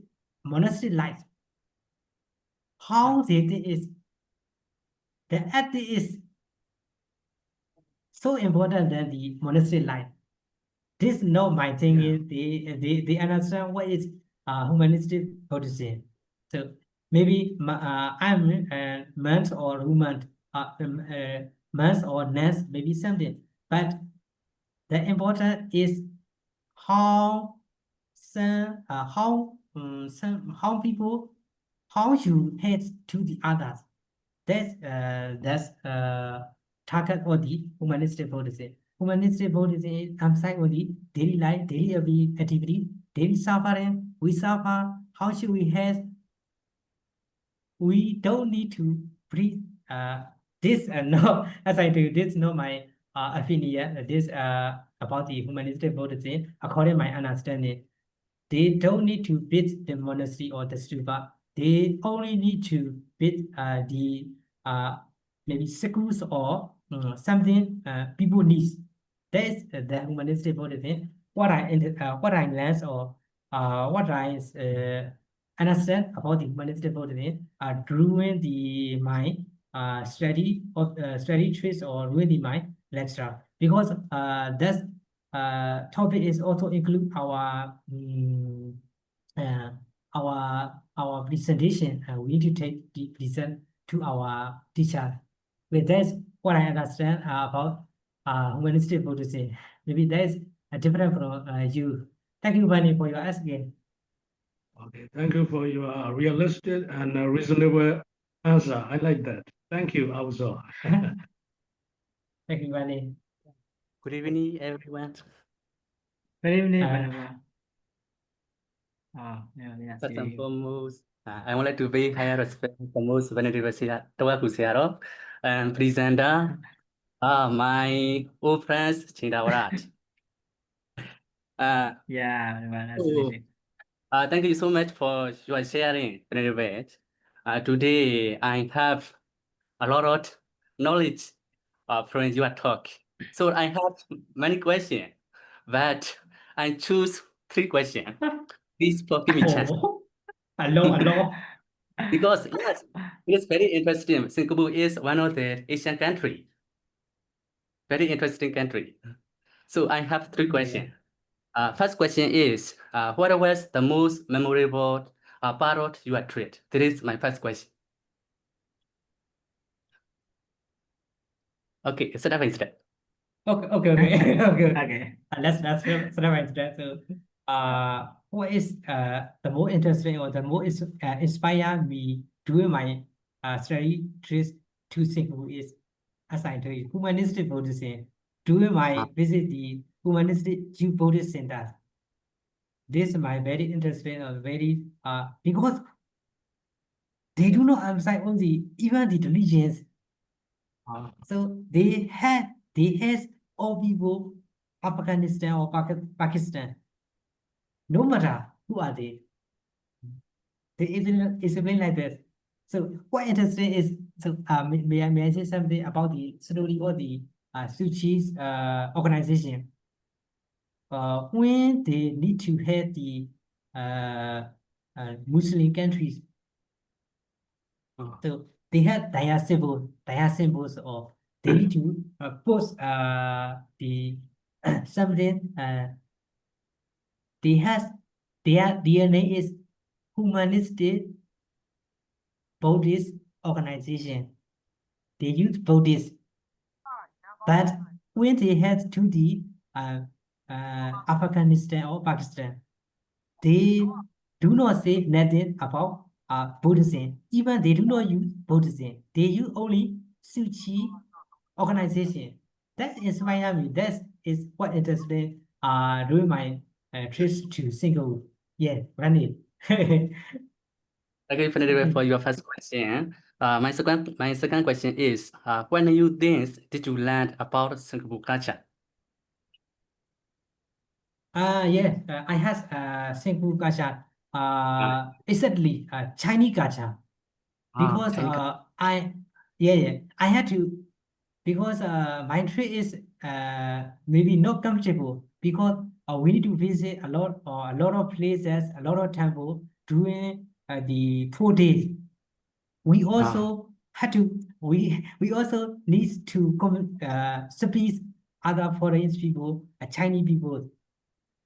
life. How they think is the ethic is so important than the monastery life. This not my thing Yeah. is they understand what is humanistic Buddhism. So maybe I'm a monk or woman, monk or nurse, maybe something. But the important is how how people how you hate to the others. That's target or the humanistic Buddhism. Humanistic Buddhism emphasize on the daily life, daily activity, daily suffering. We suffer. How should we hate? We don't need to breathe. This no, as I do, this not my opinion. This about the humanistic Buddhism. According to my understanding, they don't need to build the monastery or the stupa. They only need to build the maybe schools or something people need. That is the humanistic Buddhism. What I learned or what I understand about the humanistic Buddhism during my study trips or during my lecture, because that topic is also include uh, our presentation. We need to take the present to our teacher. But that's what I understand about humanistic Buddhism. Maybe that's different from you. Thank you, Vani, for your asking. Okay, thank you for your realistic and reasonable answer. I like that. Thank you, also. Thank you, Vani. Good evening, everyone. Good evening, Uh, Venerable. Oh, yeah, First and see. foremost, I would like to pay higher respect to the most venerable Tavagu Free Talk and presenter, my old friends, Chindawarat. Yeah, Venerable, that's So, really. thank you so much for your sharing, Venerable. Today, I have a lot of knowledge from your talk. So I have many questions, but I choose 3 questions. Please give me a chance. oh, hello. Because yes, it is very interesting. Singapore is one of the Asian country. Very interesting country. So I have 3 questions. First question is, what was the most memorable part of your trip? That is my first question. Okay, start by step. Okay. Okay. Let's start that. So, what is the more interesting or the more inspired me during my study trip to Singapore is, as I told you, humanistic Buddhism. During my visit the humanistic Youth Buddhist Center, this is my very interesting or very because they do not emphasize on the even the religions. So they has all people Afghanistan or Pakistan, no matter who are they. They explain like this. So what interesting is, so may I say something about the slowly or the Suchi's organization? When they need to head the Muslim countries, so they have their symbols, or they need to post the something. They has their DNA is humanistic Buddhist organization. They use Buddhist, but when they head to the Afghanistan or Pakistan, they do not say nothing about Buddhism. Even they do not use Buddhism. They use only Suchi organization. That inspired me. That is what interested during my trips to Singapore. Yeah, run it. Thank you very for your first question. My second question is, when you things did you learn about Singapore culture? Yeah, I have Singapore culture. Exactly, Chinese culture. Because Chinese I had to, because my trip is maybe not comfortable, because we need to visit a lot of places, a lot of temple during the 4 days. We also had to we also need to speak other foreign people, Chinese people.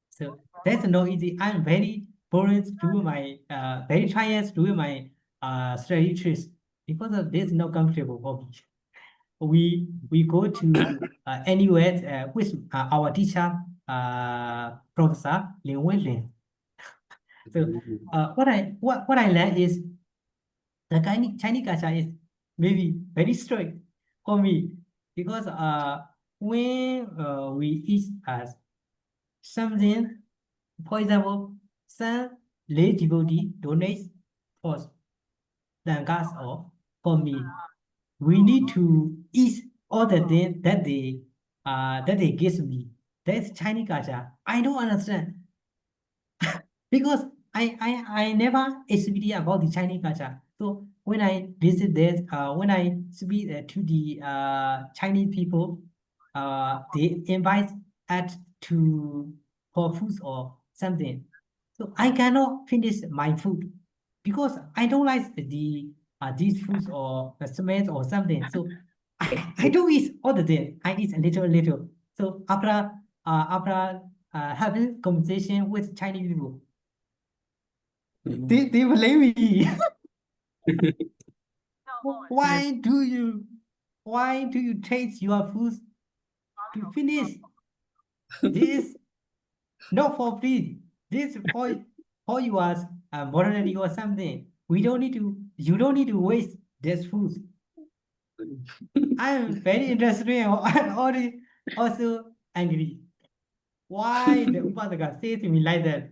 So that's not easy. I'm very bored doing my very tired doing my study trips because of this not comfortable for me. We go to anywhere with our teacher, Professor Lin Wenlin. So what I learned is the Chinese culture is maybe very strict for me, because when we eat something, for example, some lay devotee donates for gas, or for me, we need to eat all the things that they give me. That's Chinese culture. I don't understand because I never experienced about the Chinese culture. So when I visit there, when I speak to the Chinese people, they invite us to for food or something. So I cannot finish my food because I don't like these foods or the smell or something. So I don't eat all the time. I eat a little. So after having conversation with Chinese people, they blame me. Why do you taste your food to finish? This not for free. This for your morality or something. You don't need to waste this food. I am very interested in also angry. Why the Upadaka say to me like that?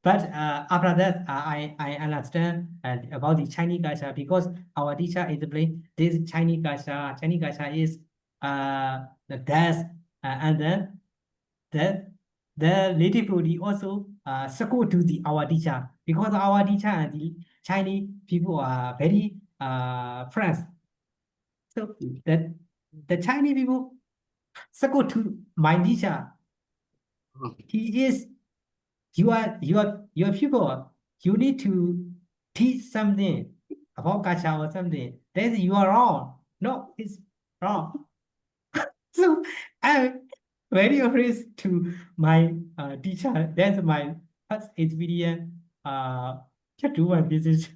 But after that, I understand about the Chinese culture because our teacher explained this Chinese culture. Chinese culture is the dance, and then the native body also support to the our teacher because our teacher and the Chinese people are very friends. So that the Chinese people support to my teacher. He is your people. You need to teach something about culture or something. Then you are wrong. No, it's wrong. So I'm very afraid to my teacher. That's my first experience. To do my business.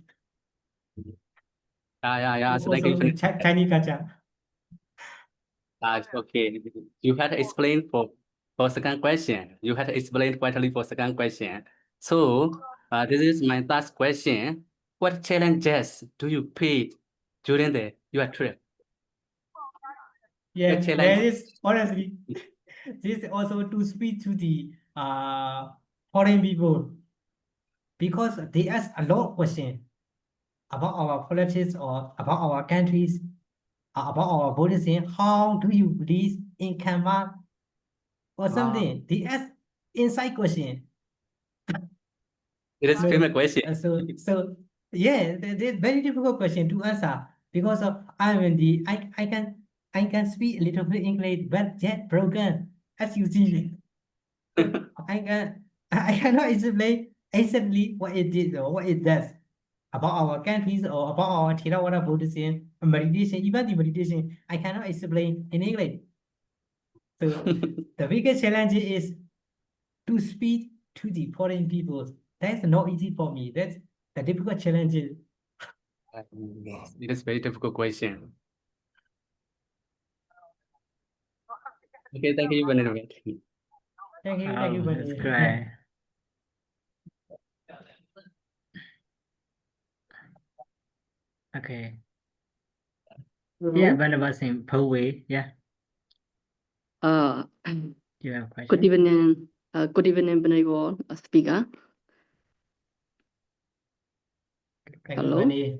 Yeah. So thank Also you. Chinese culture. Okay. You had to explain for second question. You had to explain quietly for second question. So this is my last question. What challenges do you face during your trip? Yeah, What there challenge? is honestly. This is also to speak to the foreign people because they ask a lot of questions about our politics or about our countries, about our policy. How do you live in Canada or something? They ask inside question. It is So, famous question. so yeah, they're very difficult question to answer because I'm in the I can speak a little bit English, but yet broken as you see. So I cannot explain exactly what it did or what it does about our countries or about our Theravada Buddhism, meditation, even the meditation, I cannot explain in English. So the biggest challenge is to speak to the foreign people. That's not easy for me. That's the difficult challenge. It is very difficult question. Okay, thank you, Vanessa. Thank you, Wow, that's Bunny. great. Okay. Yeah, Vanessa in Poway. Yeah, Uh, you have a question? good evening, Benevo speaker. Thank you, Hello? Bunny.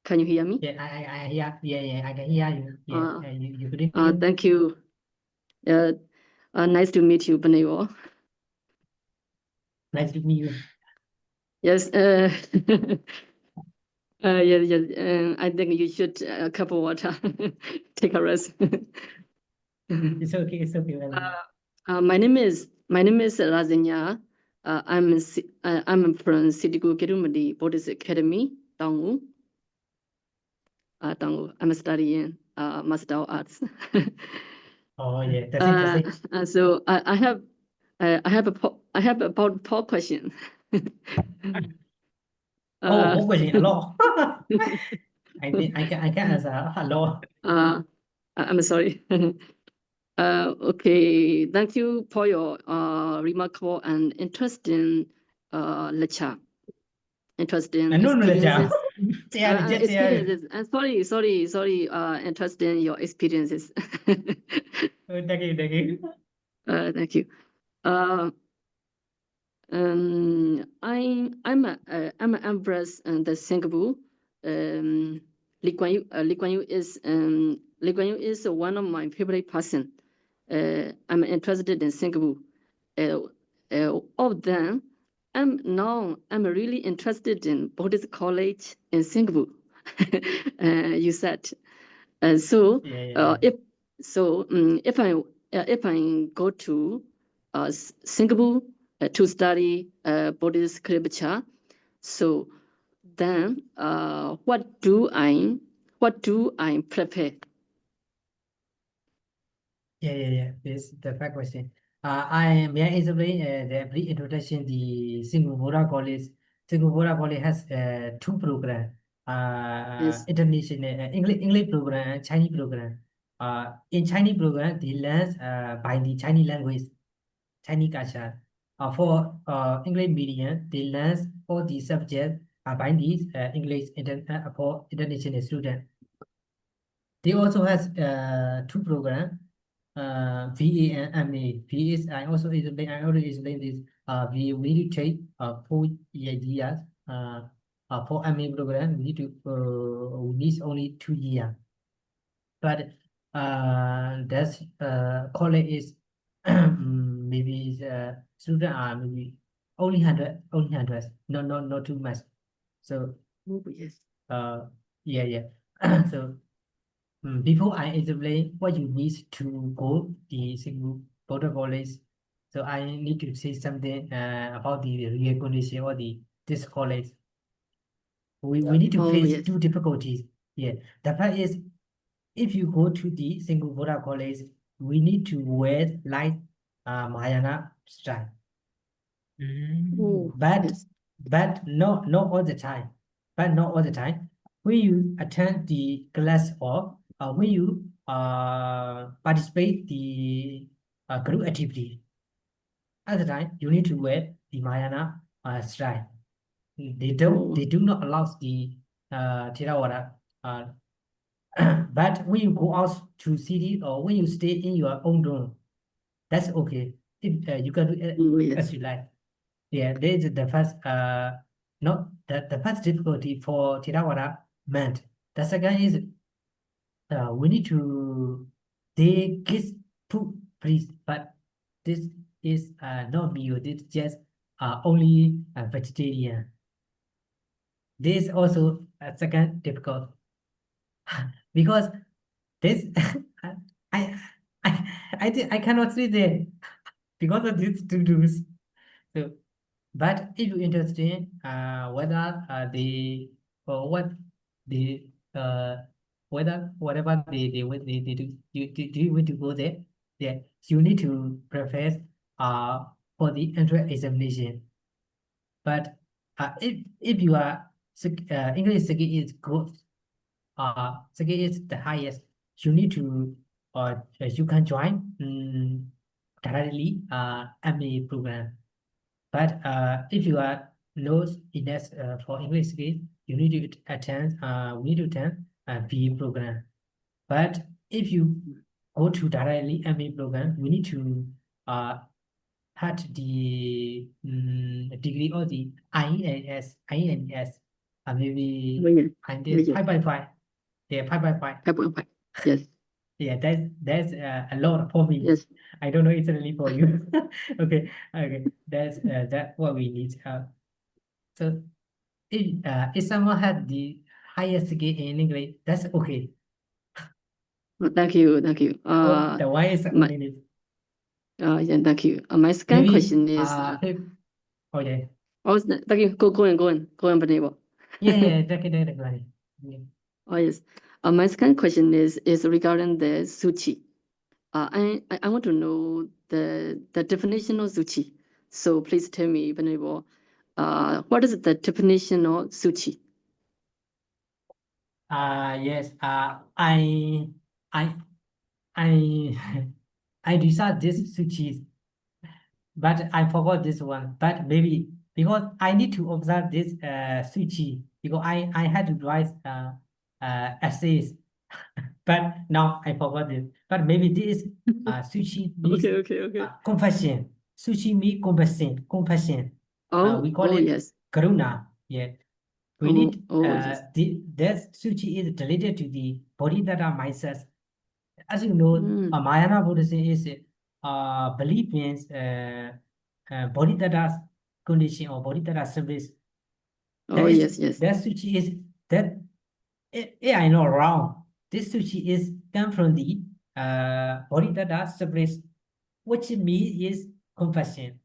Can you hear me? Yeah, I hear. Yeah, I can hear you. Yeah, you good evening. Thank you. Nice to meet you, Benevo. Nice to meet you. Yes. Yes. I think you should cup of water. Take a rest. It's okay. It's okay. My name is Razinya. I'm from Sitigu Kirumadi Buddhist Academy, Tangu. Tangu. I'm studying Master of Arts. Oh yeah, that's interesting. So I have about 4 questions. What question? A lot. I think I can answer a lot. I'm sorry. Okay, thank you for your remarkable and interesting lecture. Interesting No, experiences. just Experiences. Sorry. Interesting your experiences. Thank you. Thank you. I'm an empress and the Singapore. Lee Kuan Yew is one of my favorite person. I'm interested in Singapore. Of them, I'm really interested in Buddhist college in Singapore. You said. So Yeah. if I go to Singapore to study Buddhist scripture, so then what do I prepare? Yeah. This is the fact question. May I explain the brief introduction? The Singapore College. Singapore College has 2 programs. Yes. International English program and Chinese program. In Chinese program, they learn by the Chinese language, Chinese culture. For English medium, they learn all the subjects by the English for international student. They also has 2 programs. VA and MA. VA is I already explained this. We need to take 4 years. For MA program, we need only 2 years. But that's college is maybe student are maybe only 100, not too much. So Oh, yes. yeah. So before I explain what you need to go the single border college, so I need to say something about the real condition or this college. We need to Oh, face yes. 2 difficulties. Yeah, the first is if you go to the single border college, we need to wear light Mahayana style. Oh, But yes. not all the time. But not all the time. When you attend the class or when you participate the group activity, at the time you need to wear the Mahayana style. They do not allow the Theravada. But when you go out to city or when you stay in your own room, that's okay. If you can do it Oh, yes. as you like. Yeah, this is the first not the first difficulty for Theravada meant. The second is we need to they kiss food please, but this is not meal, this is just only vegetarian. This is also a second difficult because this I I cannot sleep there because of these two rules. So, but if you're interested, whether they or what they whether whatever they do you want to go there? Yeah, you need to prepare for the entrance examination. But if you are English second is good, second is the highest. You need to you can join directly MA program. But if you are low enough for English skills, you need to attend B program. But if you go to directly MA program, we need to had the degree or the IES, maybe Oh, yes. I Oh, did yes. 5.5. Yeah, 5.5. 5.5. Yes. Yeah, that's a lot for me. Yes. I don't know it's really for you. Okay, that's what we need. So if someone had the highest grade in English, that's okay. Oh, thank you. Thank you. Oh, the one is my- only need. Yeah, thank you. My second Maybe question is oh yeah. oh, thank you. Go on, Benable. Yeah, that. Yeah. Oh, yes. My second question is regarding the sushi. I want to know the definition of sushi. So please tell me, Benable, what is the definition of sushi? Yes. I I decided this sushi, but I forgot this one. But maybe because I need to observe this sushi because I had to write essays, but now I forgot it. But maybe this sushi means Okay. compassion. Sushi means compassion. We call it Yes. karuna. Yeah. We Oh, need yes. this suchi is related to the bodhidharma mindset. As you know, Mahayana Buddhism is belief means bodhidharma's condition or bodhidharma service. Oh, yes. That suchi is that. I know wrong. This suchi is come from the bodhidharma service, which means is compassion.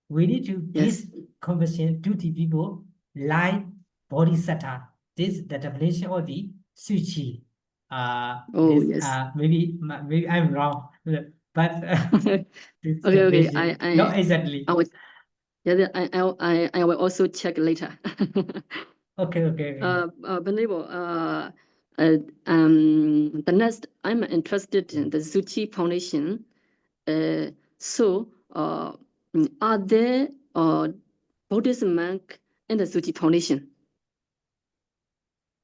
We need to Yes. give compassion to the people like bodhisattva. This is the definition of the suchi. Oh, This yes. maybe I'm wrong, but this Okay. definition not exactly. I will. Yeah. I will also check later. Okay. Benable, the next, I'm interested in the Suchi Foundation. So, are there Buddhist monk in the Suchi Foundation?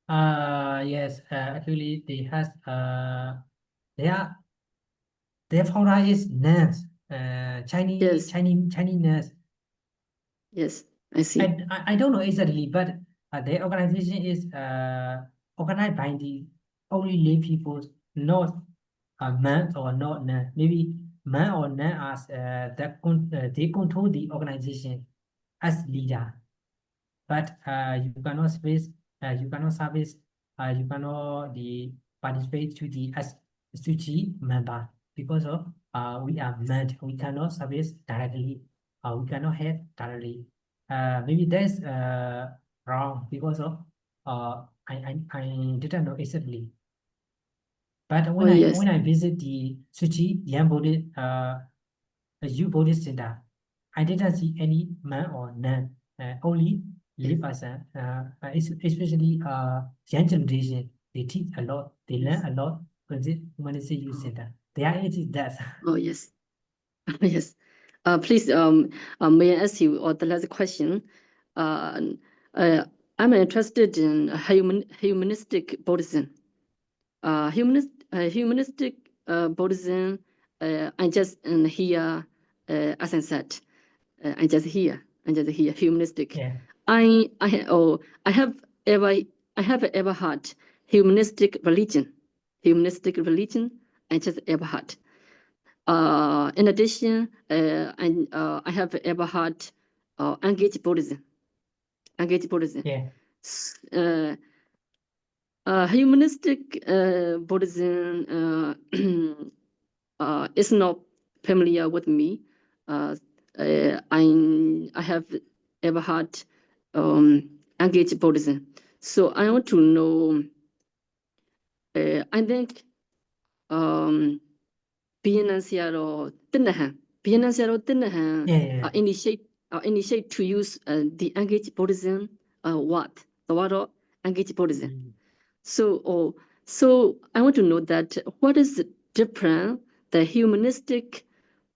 Yes. Actually, they are their founder is nurse, Yes. Chinese nurse. Yes, I see. I don't know exactly, but their organization is organized by the only lay people, not men or not nurse. Maybe men or nurse as they control the organization as leader. But you cannot space, you cannot service, you cannot participate to the as Suchi member because of we are men, we cannot service directly, we cannot help directly. Maybe that's wrong because of I didn't know exactly. But when Oh, yes. I visit the Suchi Young Buddhist the youth Buddhist center, I didn't see any man or nun, only lay person, especially young generation. They teach a lot, they learn a lot when they say youth center. Their age is that. Oh, yes. Yes. Please, may I ask you the last question? I'm interested in humanistic Buddhism. Humanistic Buddhism, I just here, as I said, I just here humanistic. Yeah. I have ever had humanistic religion. I just ever had. In addition, I have ever had engaged Buddhism. Yeah. Humanistic Buddhism is not familiar with me. I have ever had engaged Buddhism. So I want to know, I think Bienansiaro Tinahan Yeah. initiate to use the engaged Buddhism, what? The word engaged Buddhism. Mm. So I want to know that what is the difference the humanistic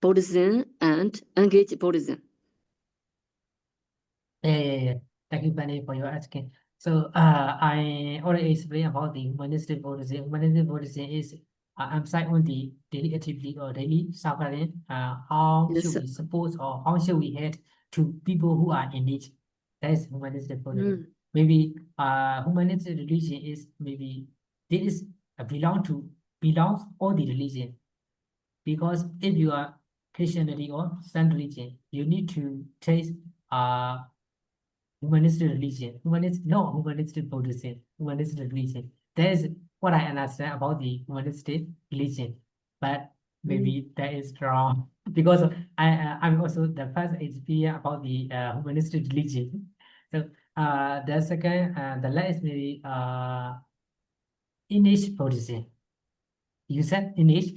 Buddhism and engaged Buddhism? Yeah. Thank you, Benny, for your asking. So I already explained about the humanistic Buddhism. Humanistic Buddhism is emphasize on the daily activity or daily suffering. How Yes, should sir. we support or how should we help to people who are in need? That is humanistic Buddhism. Maybe humanistic religion is maybe this belongs all the religion, because if you are Christianity or some religion, you need to taste humanistic religion, humanistic Buddhism, humanistic religion. That is what I understand about the humanistic religion, but maybe that is wrong because I'm also the first experience about the humanistic religion. So the second, the last maybe image Buddhism. You said image,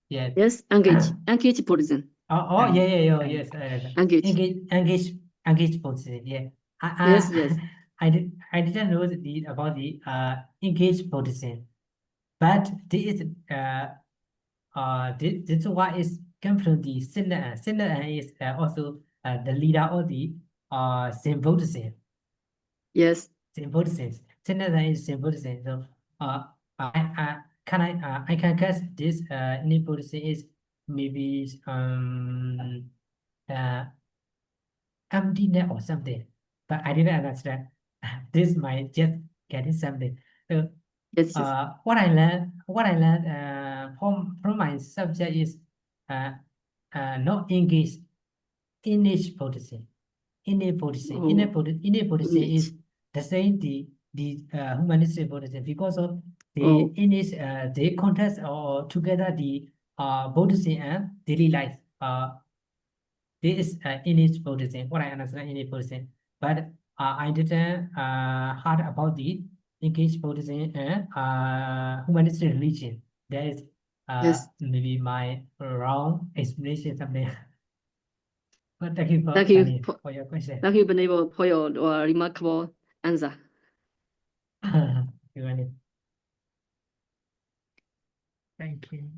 yeah. Yes, engage Buddhism. Yes. Engage. Engage Buddhism. Yeah. Yes. I didn't know about the engage Buddhism, but this this one is come from the Sinner. Sinner is also the leader of the Zen Buddhism. Yes. Zen Buddhism. Sinner is Zen Buddhism. So I can guess this in Buddhism is maybe emptiness or something, but I didn't understand. This might just getting something. So Yes. what I learned from my subject is not engage innate Buddhism. Innate Buddhism. Innate Buddhism is the same the humanistic Buddhism, because of the innate they contest or together the Buddhism and daily life. This is innate Buddhism. What I understand innate Buddhism, but I didn't heard about the engaged Buddhism and humanistic religion. That is maybe my wrong explanation something. But thank you for your question. Thank you, Benable, for your remarkable answer. Thank you.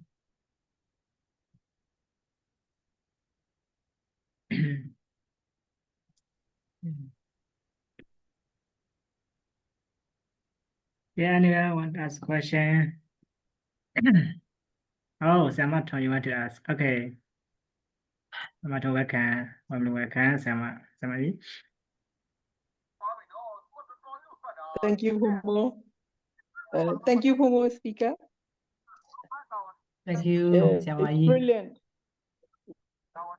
Yeah, anyone want to ask a question? Oh, Samaton, you want to ask? Okay. Samaton, welcome, Samari. Thank you, Homo. Thank you, Homo speaker. Thank you, It's Siamai. brilliant.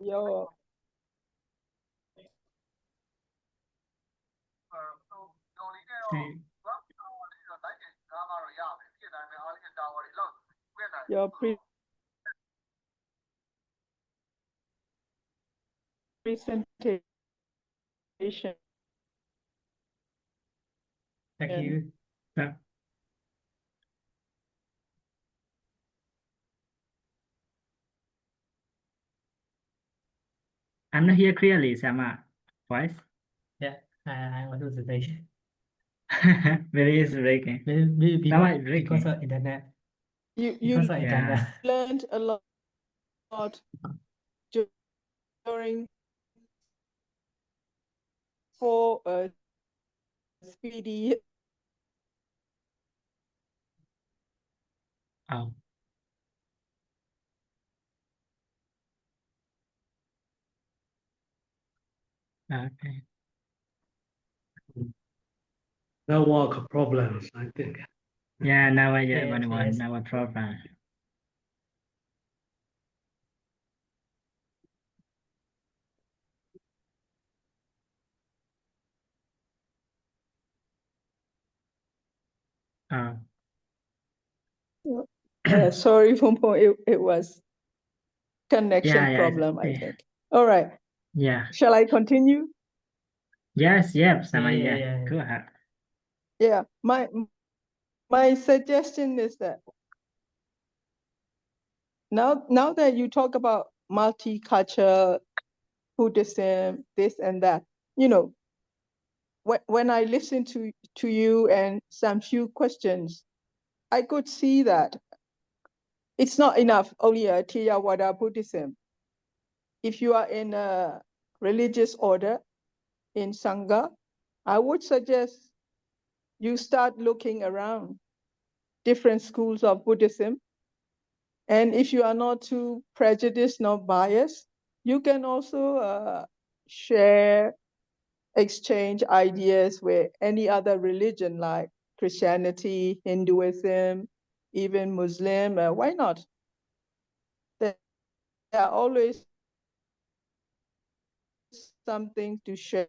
Your Okay. your presentation. Thank you. So, I'm not here clearly, Sama. Voice? Yeah, I want to say Maybe it's breaking. maybe Sama because, is because breaking. of internet. You Because of Yeah. internet. learned a lot during for speedy. Oh. Okay. Network problems, I think. Yeah, now I Yes, get one yes. now a problem. Oh. Sorry, Homo. It was connection Yeah, problem, I yeah. think. All right. Yeah. Shall I continue? Yes, yep, Sama, Yeah, yeah. yeah. Go ahead. Yeah. My suggestion is that now that you talk about multicultural Buddhism, this and that, you know, when I listen to you and some few questions, I could see that it's not enough only a Theravada Buddhism. If you are in a religious order in Sangha, I would suggest you start looking around different schools of Buddhism. And if you are not too prejudiced, not biased, you can also share, exchange ideas with any other religion like Christianity, Hinduism, even Muslim. Why not? There are always something to share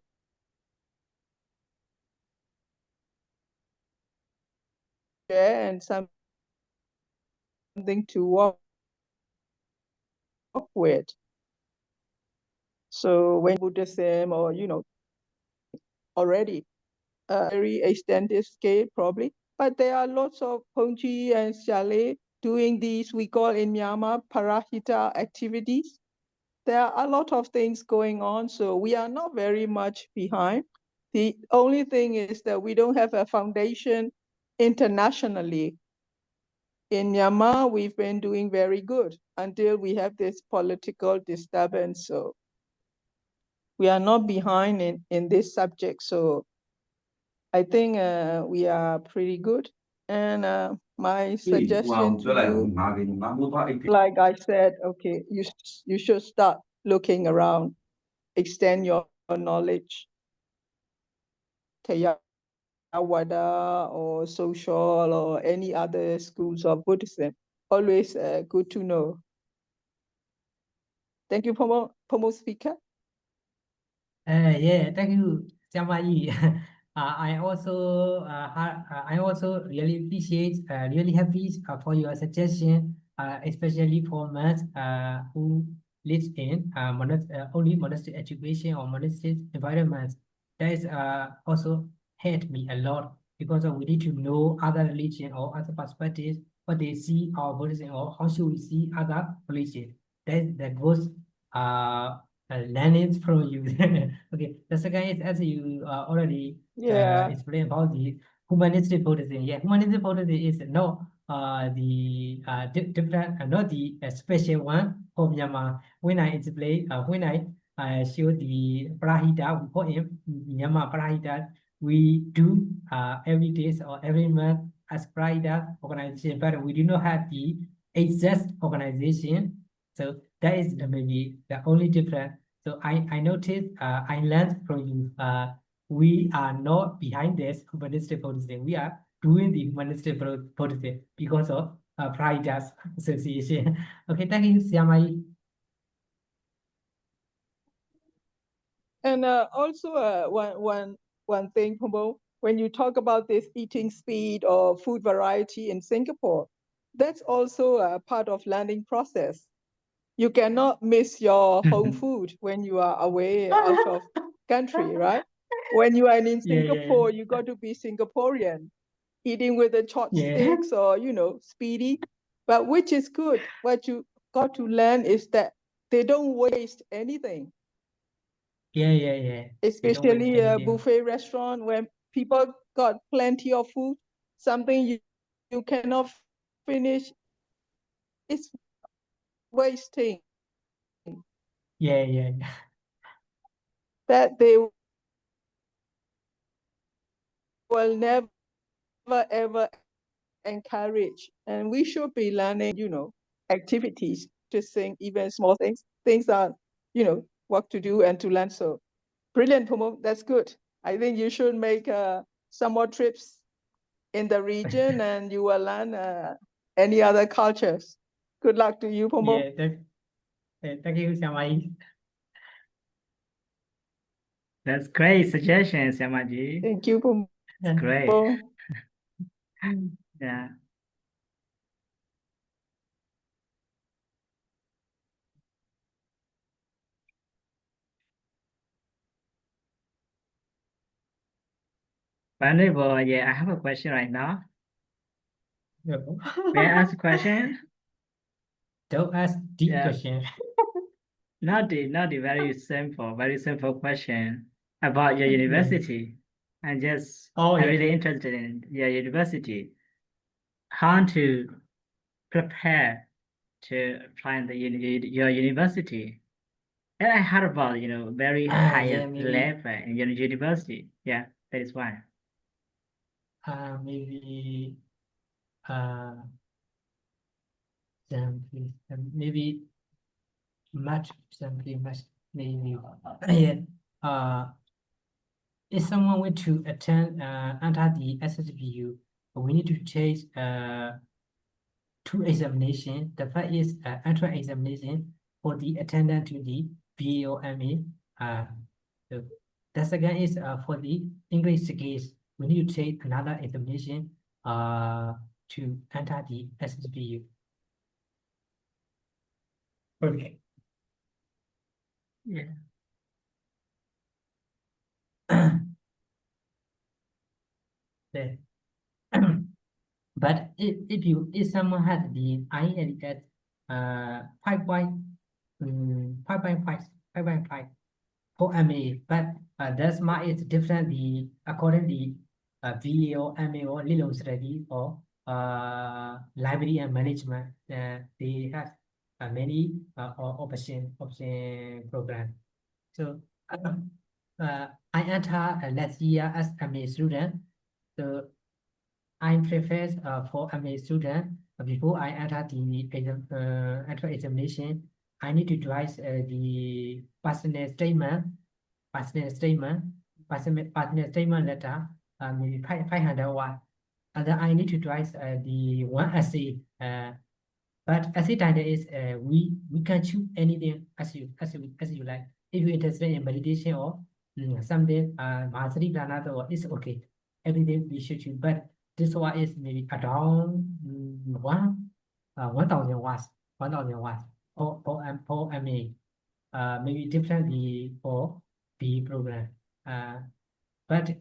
and something to work with. So when Buddhism or, you know, already a very extended scale probably, but there are lots of Pongji and Shale doing these, we call in Myanmar, parahita activities. There are a lot of things going on, so we are not very much behind. The only thing is that we don't have a foundation internationally. In Myanmar, we've been doing very good until we have this political disturbance. So we are not behind in this subject. So I think we are pretty good. And my suggestion to you, like I said, okay, you should start looking around, extend your knowledge, Theravada or social or any other schools of Buddhism. Always good to know. Thank you, Pomo speaker. Yeah, thank you, Siamai. I also really appreciate, really happy for your suggestion, especially for math who lives in only monastic education or monastic environments. That is also helped me a lot because we need to know other religion or other perspectives, what they see our Buddhism or how should we see other religion. That goes learning from you. Okay, the second is as you already Yeah. explained about the humanistic Buddhism. Yeah, humanistic Buddhism is not different, not the special one for Myanmar. When I explain, when I show the Prahita, we call it Myanmar Prahita, we do every day or every month as Prahita organization, but we do not have the access organization. So that is maybe the only difference. So I noticed, I learned from you, we are not behind this humanistic policy. We are doing the humanistic policy because of Pride Association. Okay, thank you, Siamai. And also one thing, Pombo, when you talk about this eating speed or food variety in Singapore, that's also a part of learning process. You cannot miss your home food when you are away out of country, right? When you are in Singapore, you got to be Singaporean, eating with the chopsticks or, speedy. But which is good. What you got to learn is that they don't waste anything. Yeah. Especially a buffet restaurant where people got plenty of food, something you cannot finish, it's wasting. Yeah. That they will never ever encourage. And we should be learning, activities to think, even small things are, what to do and to learn. So brilliant, Pomo, that's good. I think you should make some more trips in the region and you will learn any other cultures. Good luck to you, Pomo. Thank you, Siamai. That's great suggestion, Siamaji. Thank you, Pomo. It's great. Yeah. Wonderful. Yeah, I have a question right now. No. May I ask a question? Don't ask deep Yeah. question. Not the very simple question about your university. I'm really interested in your university. How to prepare to apply in your university. And I heard about, very high level in your university. Yeah, that is why. Maybe maybe much maybe yeah. If someone went to attend enter the SSBU, we need to take two examinations. The first is entrance examination for the attendant to the BOMA. So the second is for the English case. We need to take another examination to enter the SSBU. Okay. Yeah. Yeah. But if someone has the IELTS 5.5 for MA, but that's mark is different according the VA or MA or Lilo study or library and management. They have many option program. So I enter last year as MA student. So I prepared for MA student. Before I enter the entrance examination, I need to write the personal statement letter, maybe 500 words. And then I need to write the one essay. But essay title is we can choose anything as you like. If you're interested in meditation or something, mastery planner, or it's okay. Everything we should choose. But this one is maybe around 1,000 watts, 1,000 watts for MA. Maybe differently for B program. But if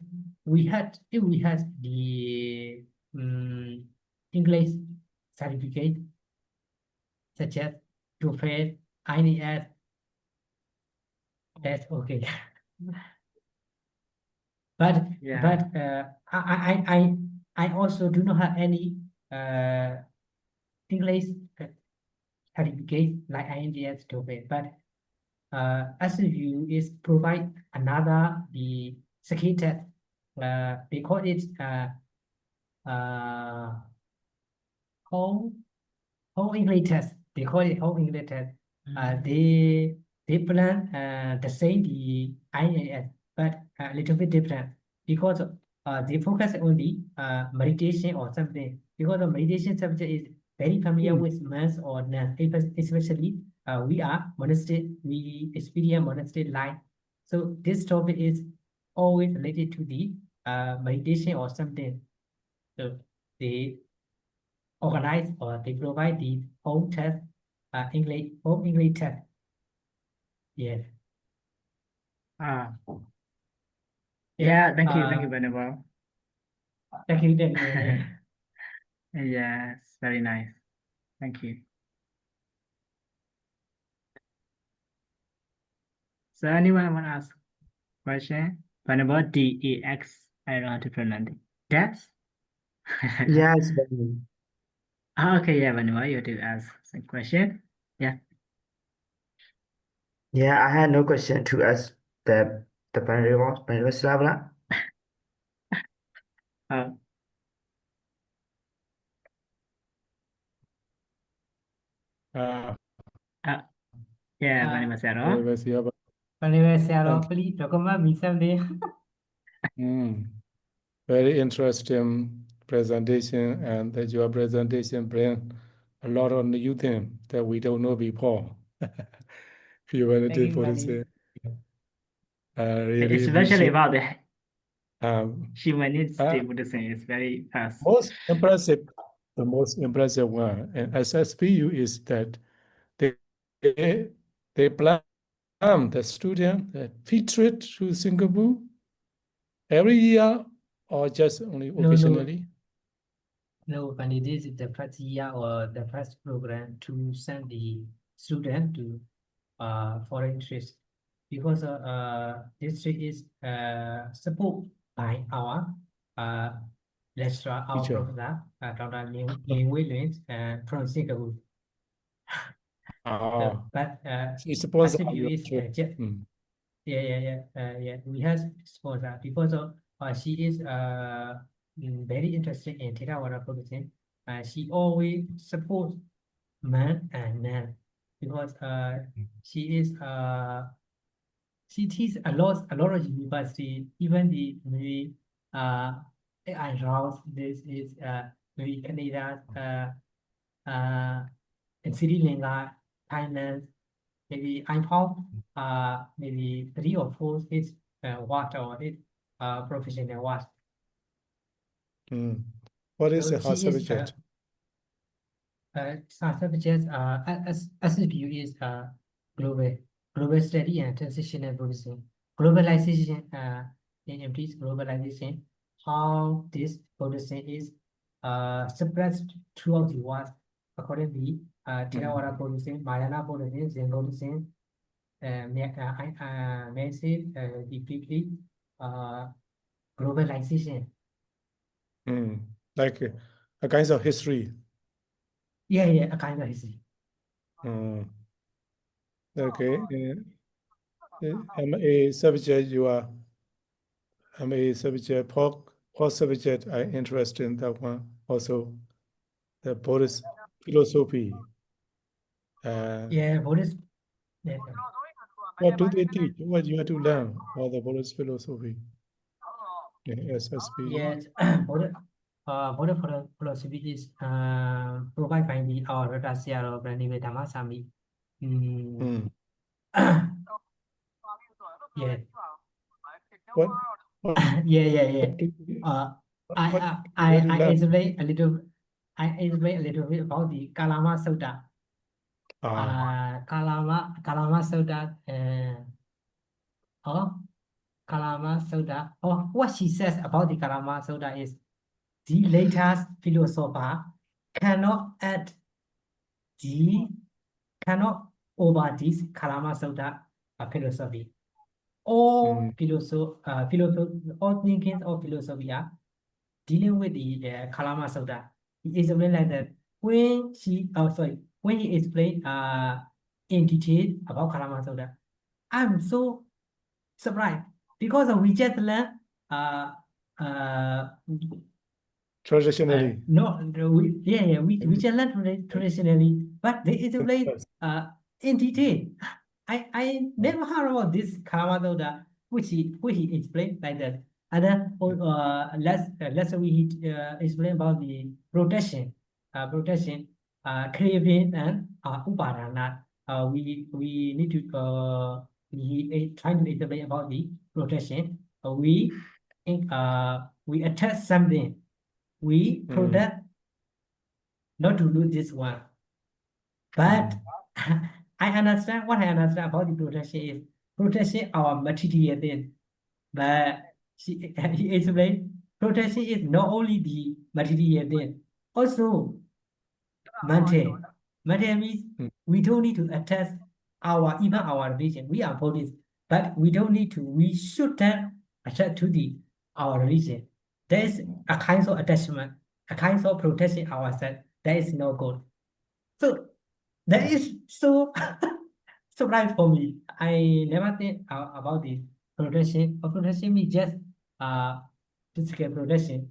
we had the English certificate such as TOEFL, IELTS, that's okay. But I also do not have any English certificate like IELTS, TOEFL, but SU is provide another the certificate because it's called whole English test. They call it whole English test. They plan the same the IAS, but a little bit different because they focus on the meditation or something. Because the meditation subject is very familiar with math or math, especially we are monastic, we experience monastic life. So this topic is always related to the meditation or something. So they organize or they provide the home test, home English test. Yes. Yeah, thank you, Venerable. Thank you, thank you. Yes, very nice. Thank you. So anyone want to ask question? Venerable DEX, I don't know how to pronounce it. Dex? Yes, Okay, yeah, Venerable, you have to ask some question. Yeah. yeah, I had no question to ask the Venerable Sihabalalankara. Oh, yeah, Venerable Saro. Venerable Sihabalalankara. Please recommend me someday. Very interesting presentation, and that your presentation bring a lot of new things that we don't know before. Humanity policy. Really Especially appreciate. about the humanity Uh, Buddhism is very fast. Most impressive, the most impressive one, and SSPU is that they plan the student that field trip to Singapore every year or just only occasionally. No, but it is the first year or the first program to send the student to foreign trips because this trip is supported by our lecturer, our Teacher. professor, Dr. Nguyen Williams from Singapore. But She sponsors SCPU your is trip. yeah. We have sponsor because of she is very interested in Theravada Buddhism. She always supports man and man because she is she teaches a lot of university, even the maybe AI Rouse, this is maybe Canada, in Sri Lanka, Thailand, maybe iPhone, maybe 3 or 4 is what or is professional what. What is So the hard she is subject? subjects SCPU is global study and transitional Buddhism. Globalization implies globalization, how this Buddhism is suppressed throughout the world according to Theravada Buddhism, Mahayana Buddhism, Zen Buddhism, may I say deeply globalization. Like a kind of history. Yeah, a kind of history. Okay. MA subject, you are MA subject, pork subject, I interested in that one. Also, the Buddhist philosophy. Yeah, Buddhist. Yeah. What do they teach? What you have to learn about the Buddhist philosophy? SSP. Yes, Buddhist philosophy is provided by the our Rasya of Ranive Dhammasami. Yeah. What? Yeah. I explain a little. I explain a little bit about the Kalama Sutta. Kalama Sutta. Kalama Sutta. What she says about the Kalama Sutta is the latest philosopher cannot over this Kalama Sutta philosophy. All all thinkings of philosophy are dealing with the Kalama Sutta. He explained like that when he explained in detail about Kalama Sutta. I'm so surprised because we just learned traditionally. No, we can learn traditionally, but they explain Yes. in detail. I never heard about this Kawada, which he explained like that. And then let's we explain about the protection, craving and uparana. We need to he trying to explain about the protection. We attach something. We protect not to do this one. But I understand what I understand about the protection is protection our material thing. But he explained protection is not only the material thing, also mental. Mental means we don't need to attach even our religion. We are Buddhist, but we don't need to. We should attach to our religion. There is a kind of attachment, a kind of protection ourselves. That is no good. So that is so surprise for me. I never think about this protection. Or protection means just physical protection.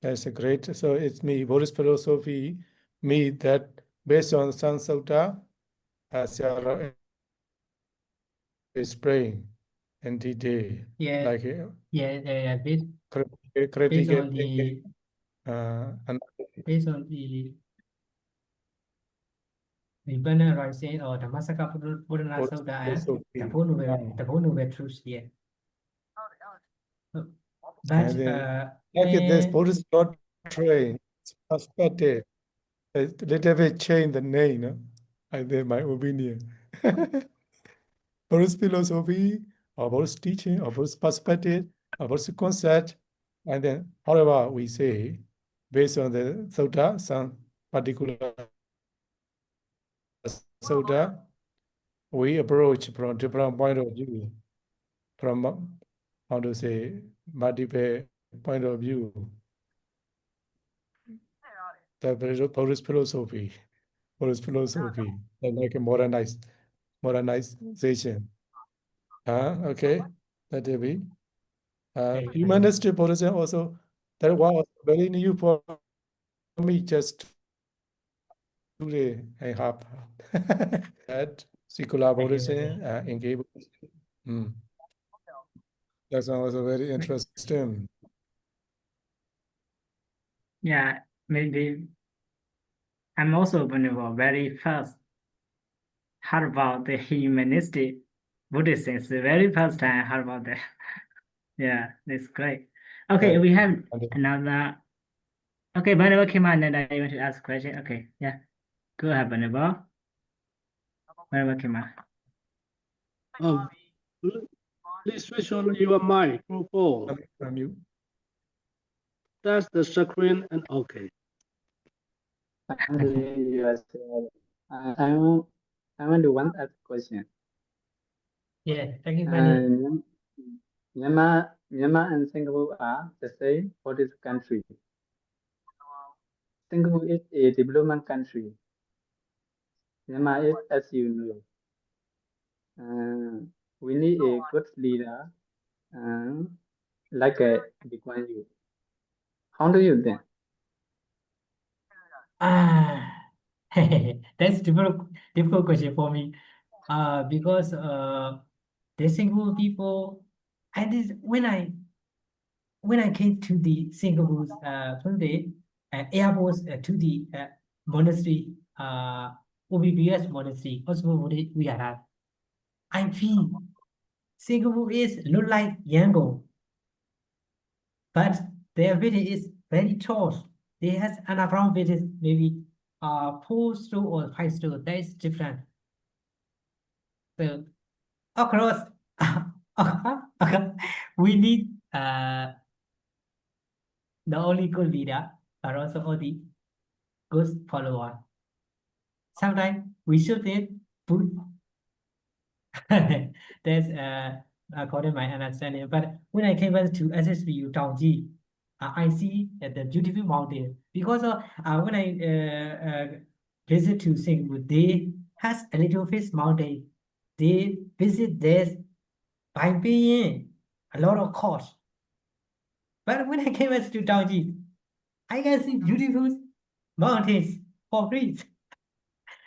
That's a great. So it's me, Buddhist philosophy, me that based on Sansutta, as is praying and detail. Yeah. Like Based critical on the and based on the Banner Rising or the Masaka Buddha Sutta and the Four Noble Truths here. But like this Buddhist doctrine perspective, a little bit change the name, no? I think my opinion. Buddhist philosophy, or Buddhist teaching, or Buddhist perspective, or Buddhist concept, and then however we say, based on the sutta, some particular sutta, we approach from different point of view, from how to say multiple point of view. The Buddhist philosophy, like a modernization. Okay, that will be. Humanistic Buddhism also, that was very new for me just today and half. That secular Buddhism, engage. That's also very interesting. Yeah, maybe I'm also very first heard about the humanistic Buddhism. It's the very first time I heard about that. Yeah, that's great. Okay, we have another. Okay, Bhanavar came on and I want to ask a question. Okay, yeah. Go ahead, Bhanavar. Bhanavar came on. Please switch on your microphone. That's the screen and okay. I want to ask a question. Yeah, thank you, Bani. Myanmar and Singapore are the same for this country. Singapore is a development country. Myanmar is, as you know, we need a good leader like a Lee Kuan Yew. How do you think? That's difficult question for me. Because the Singapore people, when I came to the Singapore from the airport to the monastery, OBBS monastery, also we are. I feel Singapore is look like Yangon, but their village is very tall. They has underground village, maybe 4 story or 5 story. That is different. So across, we need not only good leader, but also all the good follower. Sometimes we should put that's according my understanding. But when I came back to SSBU Taoji, I see the beautiful mountain because when I visit to Singapore, they has a little face mountain. They visit this by paying a lot of cost. But when I came to Taoji, I can see beautiful mountains for free.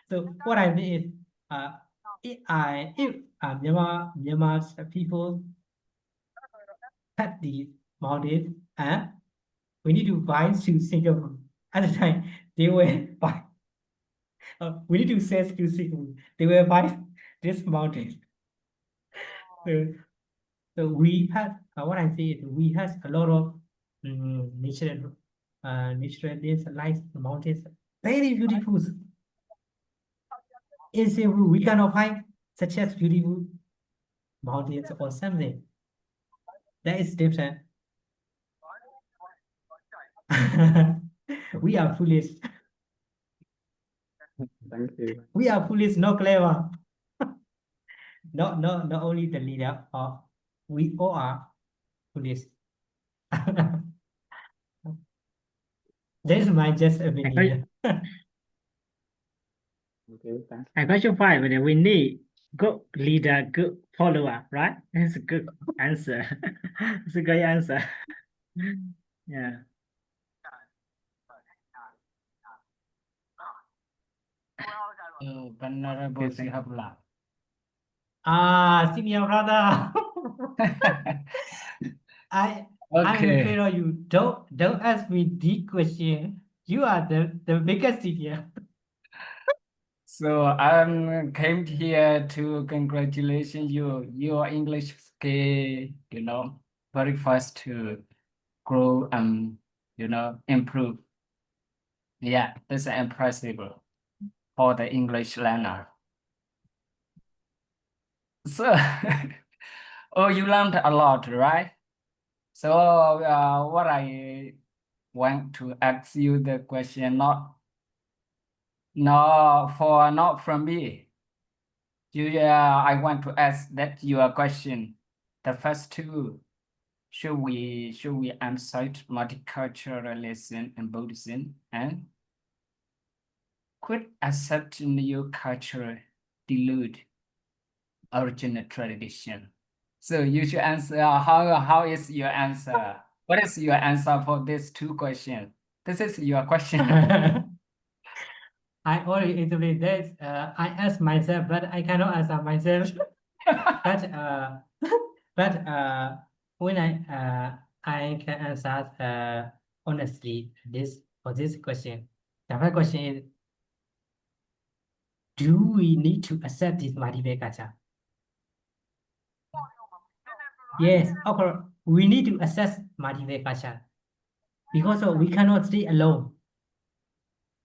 So what I mean is, if Myanmar's people cut the mountains, and we need to buy to Singapore. At the time, they were buy. We need to sell to Singapore. They were buy this mountain. So we have what I say is we have a lot of natural things like mountains, very beautiful. In Singapore, we cannot find such as beautiful mountains or something. That is different. We are foolish. Thank you. We are foolish, not clever. Not only the leader, we all are foolish. That's my just opinion. Okay, thanks. And question 5, we need good leader, good follower, right? That's a good answer. It's a great answer. Yeah. Venerable Sihabla. Senior brother. I'm afraid of you. Don't ask me the question. You are the biggest senior. So I came here to congratulate you. Your English skill, very fast to grow and, improve. Yeah, that's impressive for the English learner. So, oh, you learned a lot, right? So what I want to ask you the question, not from me. I want to ask that your question. The first two, should we answer multiculturalism and Buddhism and could accept new culture dilute original tradition? So you should answer. How is your answer? What is your answer for these two questions? This is your question. I already explained that. I asked myself, but I cannot answer myself. But when I can answer honestly for this question. The first question is, do we need to accept this multiple culture? Yes, of course, we need to assess multiple culture because we cannot stay alone.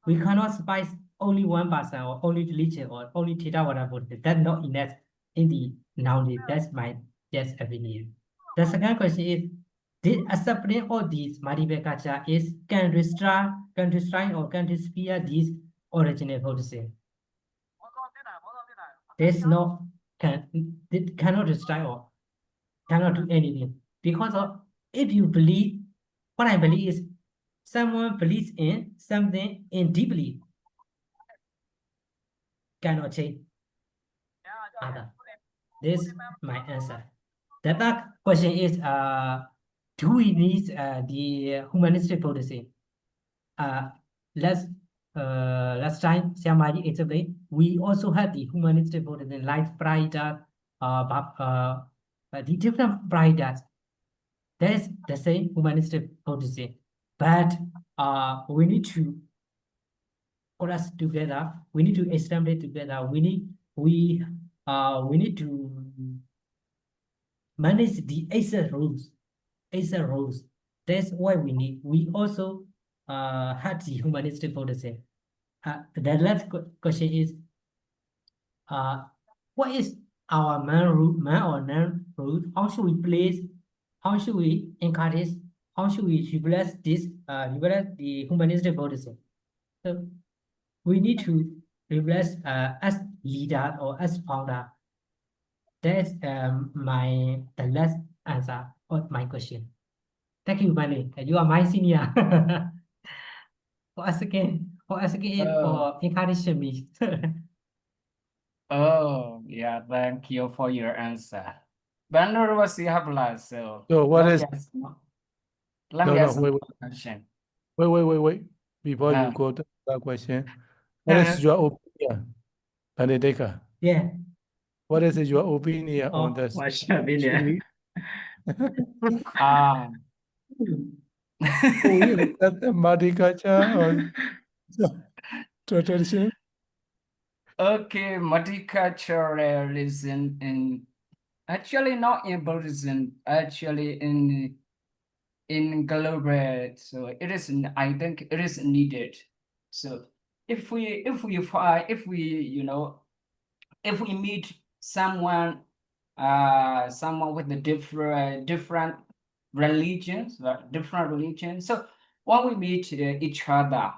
We cannot spice only one person or only religion or only theta whatever. That's not enough in the nowadays. That's my just opinion. The second question is, did accepting all these multiple culture is can destroy or can disappear these original policy? There's no cannot destroy or cannot do anything because if you believe, what I believe is someone believes in something in deeply cannot change other. This is my answer. The third question is, do we need the humanistic policy? Let's try Siamadi explain. We also have the humanistic policy like pride, the different pride. That is the same humanistic policy, but we need to put us together. We need to establish together. We need to manage the ACER rules. ACER rules. That's why we need. We also had the humanistic policy. The last question is, what is our man or non rule? How should we place? How should we encourage? How should we replace this? Replace the humanistic policy. So we need to replace as leader or as founder. That's the last answer of my question. Thank you, Bani. You are my senior. for encouraging me. Oh, yeah, thank you for your answer. Venerable Sihabla, So what is Let No, me no, ask wait, a question. wait. Before you go to that question, what is your opinion, Benedicta? Yeah. What is your opinion on this? What's your Should opinion? we Ah. we accept the multicultural or tradition? Okay, multiculturalism in actually not in Buddhism, actually in global. So it is. I think it is needed. So if we if we meet someone with the different religions, so when we meet each other,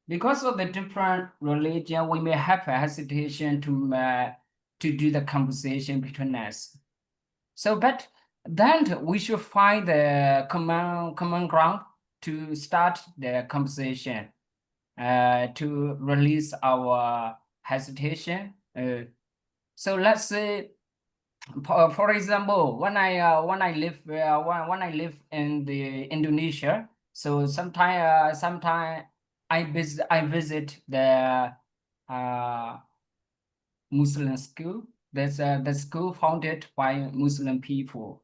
because of the different religion, we may have a hesitation to do the conversation between us. So, but then we should find the common ground to start the conversation, to release our hesitation. So let's say, for example, when I live in the Indonesia, so sometime I visit the Muslim school. There's the school founded by Muslim people.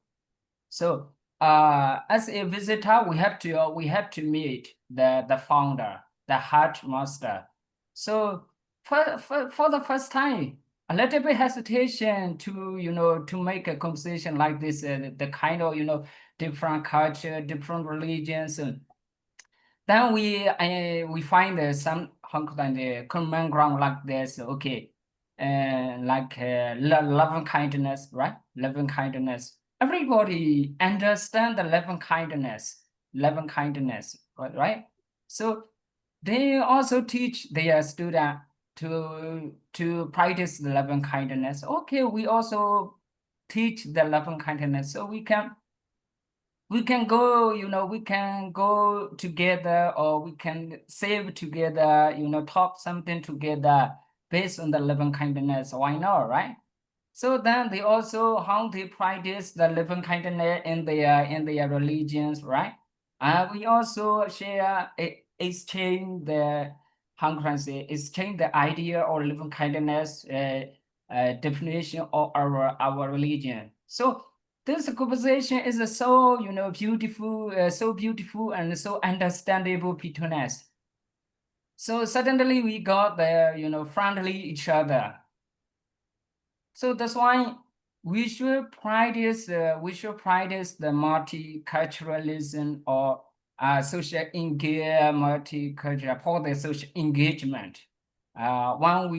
So as a visitor, we have to meet the founder, the heart master. So for the first time, a little bit hesitation to make a conversation like this, the kind of different culture, different religions. Then we find some common ground like this. Okay, like loving kindness, right? Loving kindness. Everybody understand the loving kindness, right? So they also teach their student to practice the loving kindness. Okay, we also teach the loving kindness, so we can go, we can go together, or we can save together, talk something together based on the loving kindness. Why not, right? So then they also how they practice the loving kindness in their religions, right? We also share exchange the how can I say exchange the idea or loving kindness definition of our religion. So this conversation is so beautiful, so beautiful and so understandable between us. So suddenly we got the friendly each other. So that's why we should practice the multiculturalism or social multicultural for the social engagement. When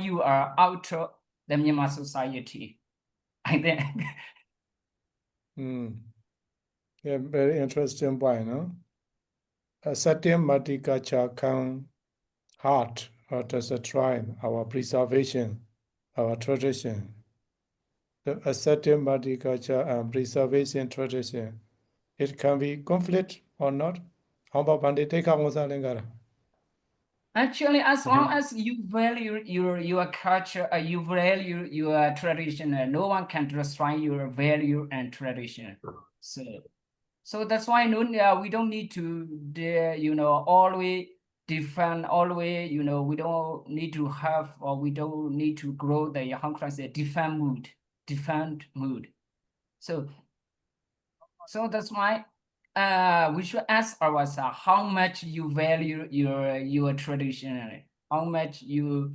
you are out of the Myanmar society, I think. Yeah, very interesting point, no? A certain multicultural can heart or does a tribe, our preservation, our tradition. A certain multicultural and preservation tradition, it can be conflict or not. How about Banditeka Musalingara? Actually, as long as you value your culture, you value your tradition, no one can destroy your value and tradition. So that's why we don't need to always defend, always we don't need to have, or we don't need to grow the how can I say defend mood. So that's why we should ask ourselves how much you value your tradition, how much the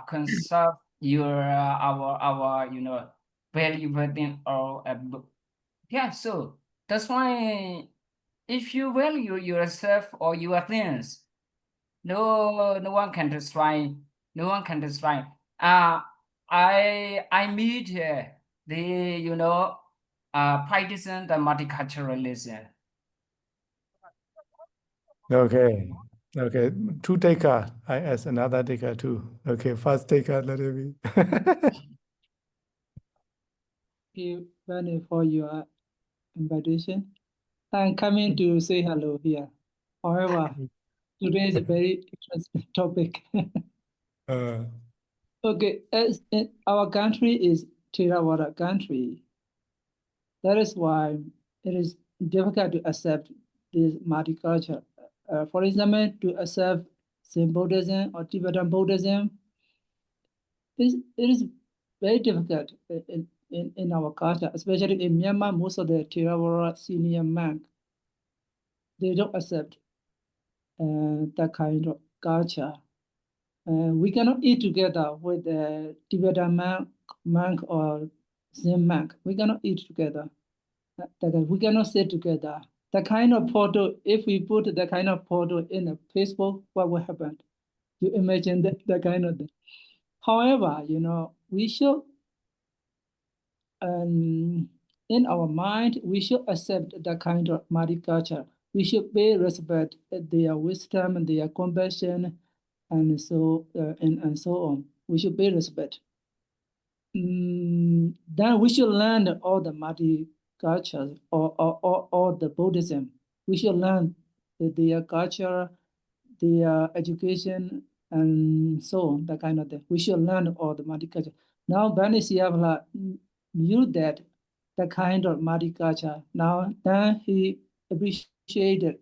conserve your our value within our yeah. So that's why if you value yourself or your things, no one can destroy. I meet the partisan the multiculturalism. Okay. Two taker. I ask another taker too. Okay, first taker, let it be. you, Vani, for your invitation. I'm coming to say hello here. However, today is a very interesting topic. Okay, as our country is Theravada country. That is why it is difficult to accept this multicultural. For example, to accept Zen Buddhism or Tibetan Buddhism, it is very difficult in our culture, especially in Myanmar. Most of the Theravada senior monks, they don't accept that kind of culture. We cannot eat together with a Tibetan monk or Zen monk. We cannot eat together. We cannot sit together. The kind of photo, if we put the kind of photo in a Facebook, what will happen? You imagine that kind of thing. However, we should, in our mind, we should accept that kind of multicultural. We should pay respect their wisdom and their compassion, and so on. We should pay respect. Then we should learn all the multicultures or the Buddhism. We should learn their culture, their education, and so on, that kind of thing. We should learn all the multiculture. Now, Ven Sihabalalankara knew that the kind of multiculture. Now, then he appreciated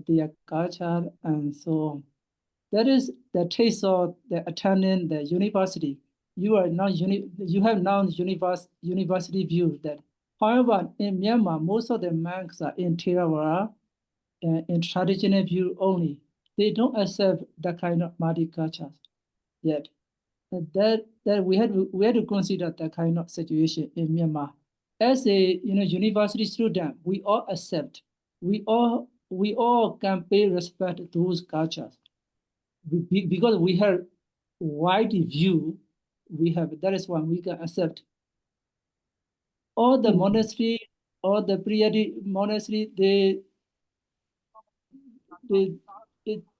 their culture and so on. That is the taste of the attending the university. You have now university view that. However, in Myanmar, most of the monks are in Theravada, in traditional view only. They don't accept that kind of multiculture yet. That we had to consider that kind of situation in Myanmar. As a university student, we all accept. We all can pay respect to those cultures. Because we have wide view, that is why we can accept. All the monastery, all the priority monastery,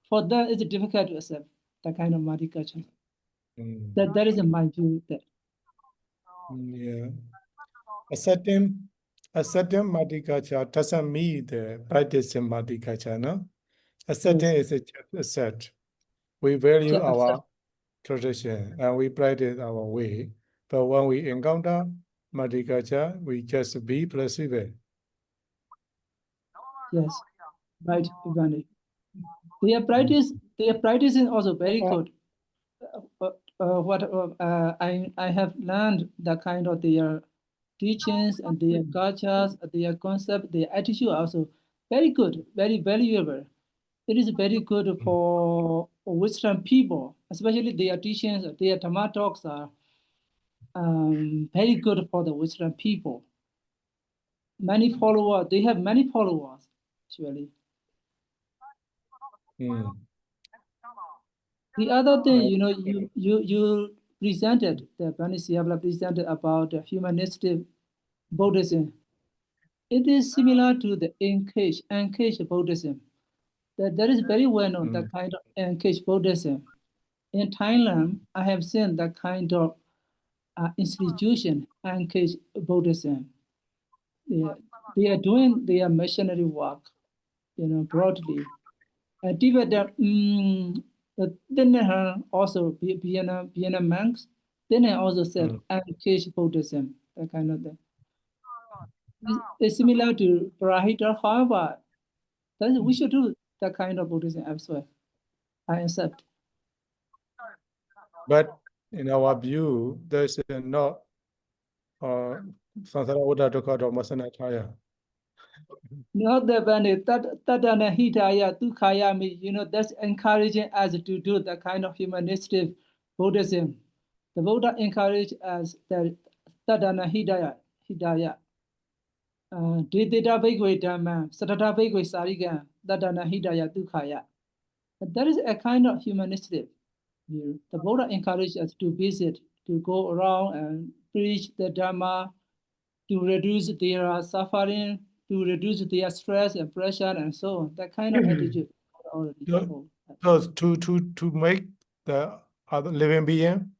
for them it's difficult to accept that kind of multicultural. That is my view. Yeah. Accepting multicultural doesn't mean the practicing multicultural, no? Accepting is a accept. We value our tradition and we practice our way. But when we encounter multicultural, we just be flexible. Yes, right, Ivani. Their practice is also very good. I have learned the kind of their teachings and their cultures, their concept, their attitude also very good, very valuable. It is very good for Western people, especially their teachings, their Dhamma talks are very good for the Western people. Many followers, they have many followers, actually. The other thing, you presented, the Ven Sihabalalankara presented about the humanistic Buddhism. It is similar to the engaged Buddhism. That is very well known, that kind of engaged Buddhism. In Thailand, I have seen that kind of institution, engaged Buddhism. They are doing their missionary work, broadly. Tibet, then also Vienna monks. Then I also said engaged Buddhism, that kind of thing. It's similar to Parahita, however, we should do that kind of Buddhism as well. I accept. But in our view, there's not Sansara Oda Dukkha Masanataya. Not the Bandit, Tadana Hidaya, Dukkayami, that's encouraging us to do that kind of humanistic Buddhism. The Buddha encouraged us that Tadana Hidaya. Didita Bhagwe Dhamma, Satata Bhagwe Sariga, Tadana Hidaya Dukkaya. That is a kind of humanistic view. The Buddha encouraged us to visit, to go around and preach the Dhamma, to reduce their suffering, to reduce their stress and pressure and so on. That kind of attitude. So to make the other living being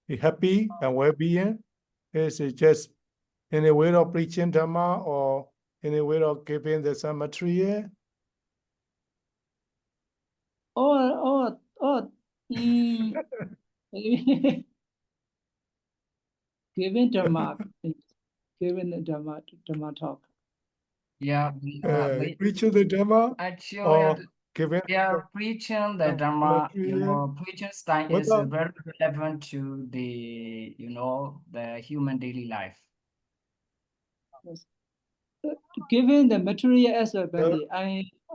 be happy and well-being, is it just in a way of preaching Dhamma or in a way of giving the some material? Given Dharma, given the Dharma talk. Yeah, Preaching the Dhamma actually, or giving we are preaching the Dharma. material Preaching style is without very relevant to the the human daily life. Yes. Given the material aspect,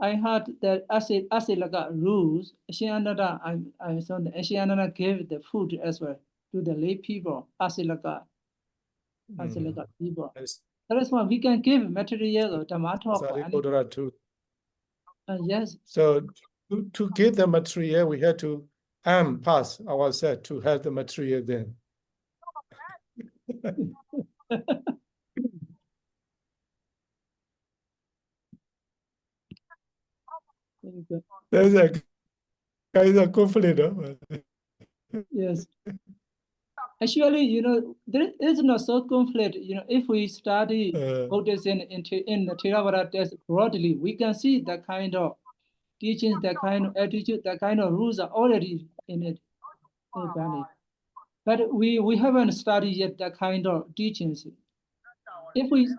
I heard that Asilaka rules, Ashianada, I saw the Ashianada gave the food as well to the lay people, Asilaka people. Yes. That is why we can give material Dhamma talk. Saripodara too. Yes. So to give the material, we had to pass ourselves to have the material then. There's a kind of conflict. Yes. Actually, there is no so conflict. If we study Buddhism in the Theravada text broadly, we can see that kind of teachings, that kind of attitude, that kind of rules are already in it. But we haven't studied yet that kind of teachings. If we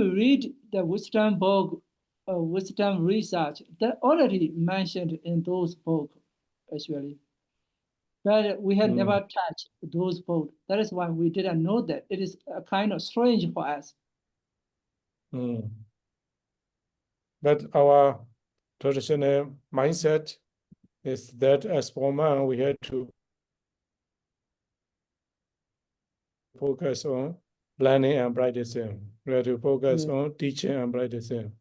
read the wisdom book, wisdom research, that already mentioned in those books, actually. But we had never touched those books. That is why we didn't know that. It is a kind of strange for us. But our traditional mindset is that as for man, we had to focus on planning and practicing. We have to focus on teaching and practicing.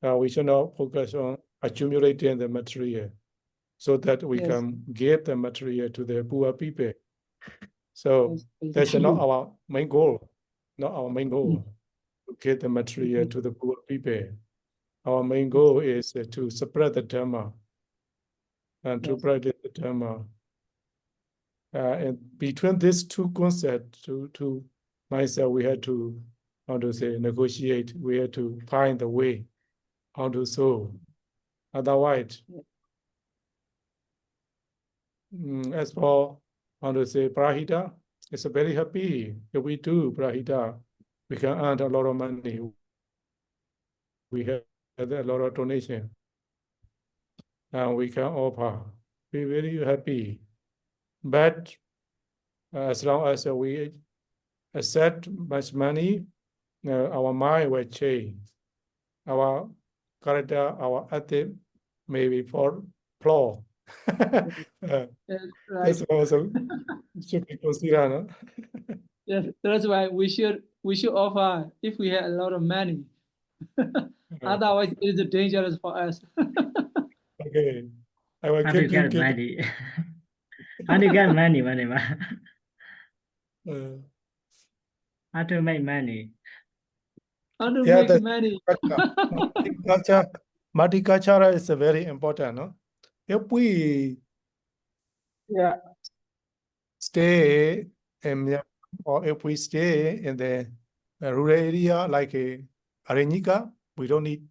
We should not focus on accumulating the material so that we can give the material to the poor people. So that's not our main goal, not our main goal, to give the material to the poor people. Our main goal is to spread the Dhamma and to practice the Dhamma. And between these two concepts, to myself, we had to, negotiate. We had to find the way how to solve. Otherwise, as for, Prahita, it's very happy. If we do Prahita, we can earn a lot of money. We have a lot of donation. And we can offer. Be very happy. But as long as we accept much money, our mind will change. Our character, our attitude may be flawed. That's also should be considered. No? Yes, that's why we should offer if we have a lot of money. Otherwise, it is dangerous for us. Okay, I will How to get money? How to get money, how to make money? How to make money? Multicultural is very important. No? If we stay in, or if we stay in the rural area like Arenika, we don't need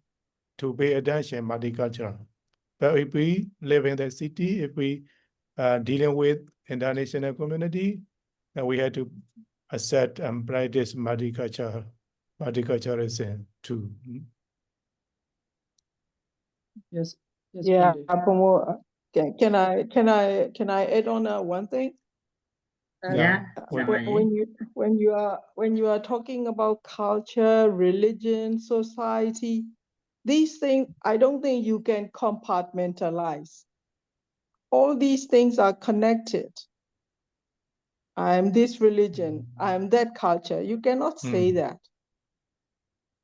to pay attention multicultural. But if we live in the city, if we dealing with international community, then we have to accept and practice multiculturalism too. Yes. Yeah, Pomo, can I add on one thing? When you are talking about culture, religion, society, these things, I don't think you can compartmentalize. All these things are connected. I'm this religion, I'm that culture. You cannot say that.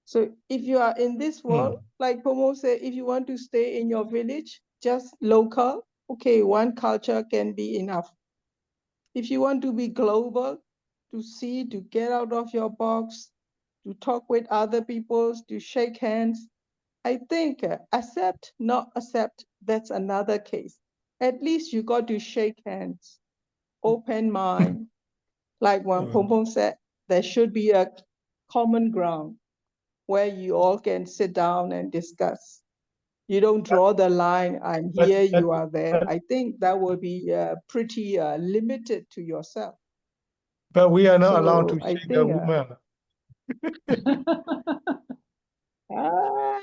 So if you are in this world, like Pomo said, if you want to stay in your village, just local, okay, one culture can be enough. If you want to be global, to get out of your box, to talk with other people, to shake hands, I think accept, not accept, that's another case. At least you got to shake hands, open mind. Like when Pompom said, there should be a common ground where you all can sit down and discuss. You don't draw the line, I'm here, you are there. I think that will be pretty limited to yourself. But we are not allowed So to I shake the think woman. ah,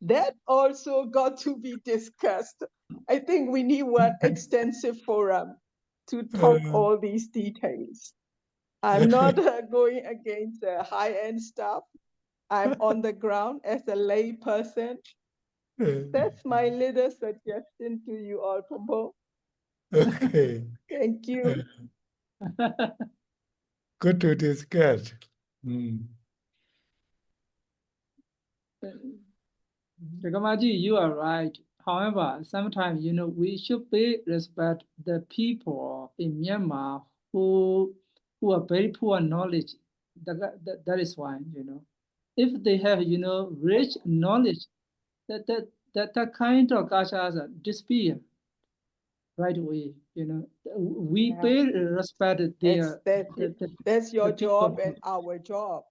that also got to be discussed. I think we need one extensive forum to talk all these details. I'm not going against high-end stuff. I'm on the ground as a lay person. That's my little suggestion to you all, Pombo. Okay, Thank you. good to discuss. Mm. Tegamaji, you are right. However, sometimes, we should pay respect the people in Myanmar who are very poor knowledge. That is why, if they have, rich knowledge, that kind of culture disappear right away. We Yeah. pay respect their That's your the people. job and our job.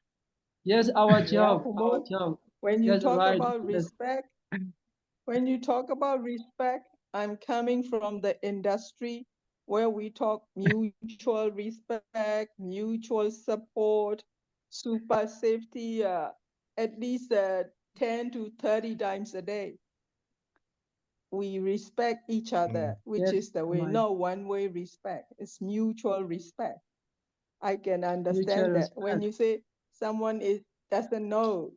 Yes, our Yeah, job, our Pombo. job. When you That's talk right. about Yes. respect, I'm coming from the industry where we talk mutual respect, mutual support, super safety, at least 10 to 30 times a day. We respect each other, which Yes, is the way, not one-way respect. It's mutual respect. I can understand that. When respect. you say someone doesn't know,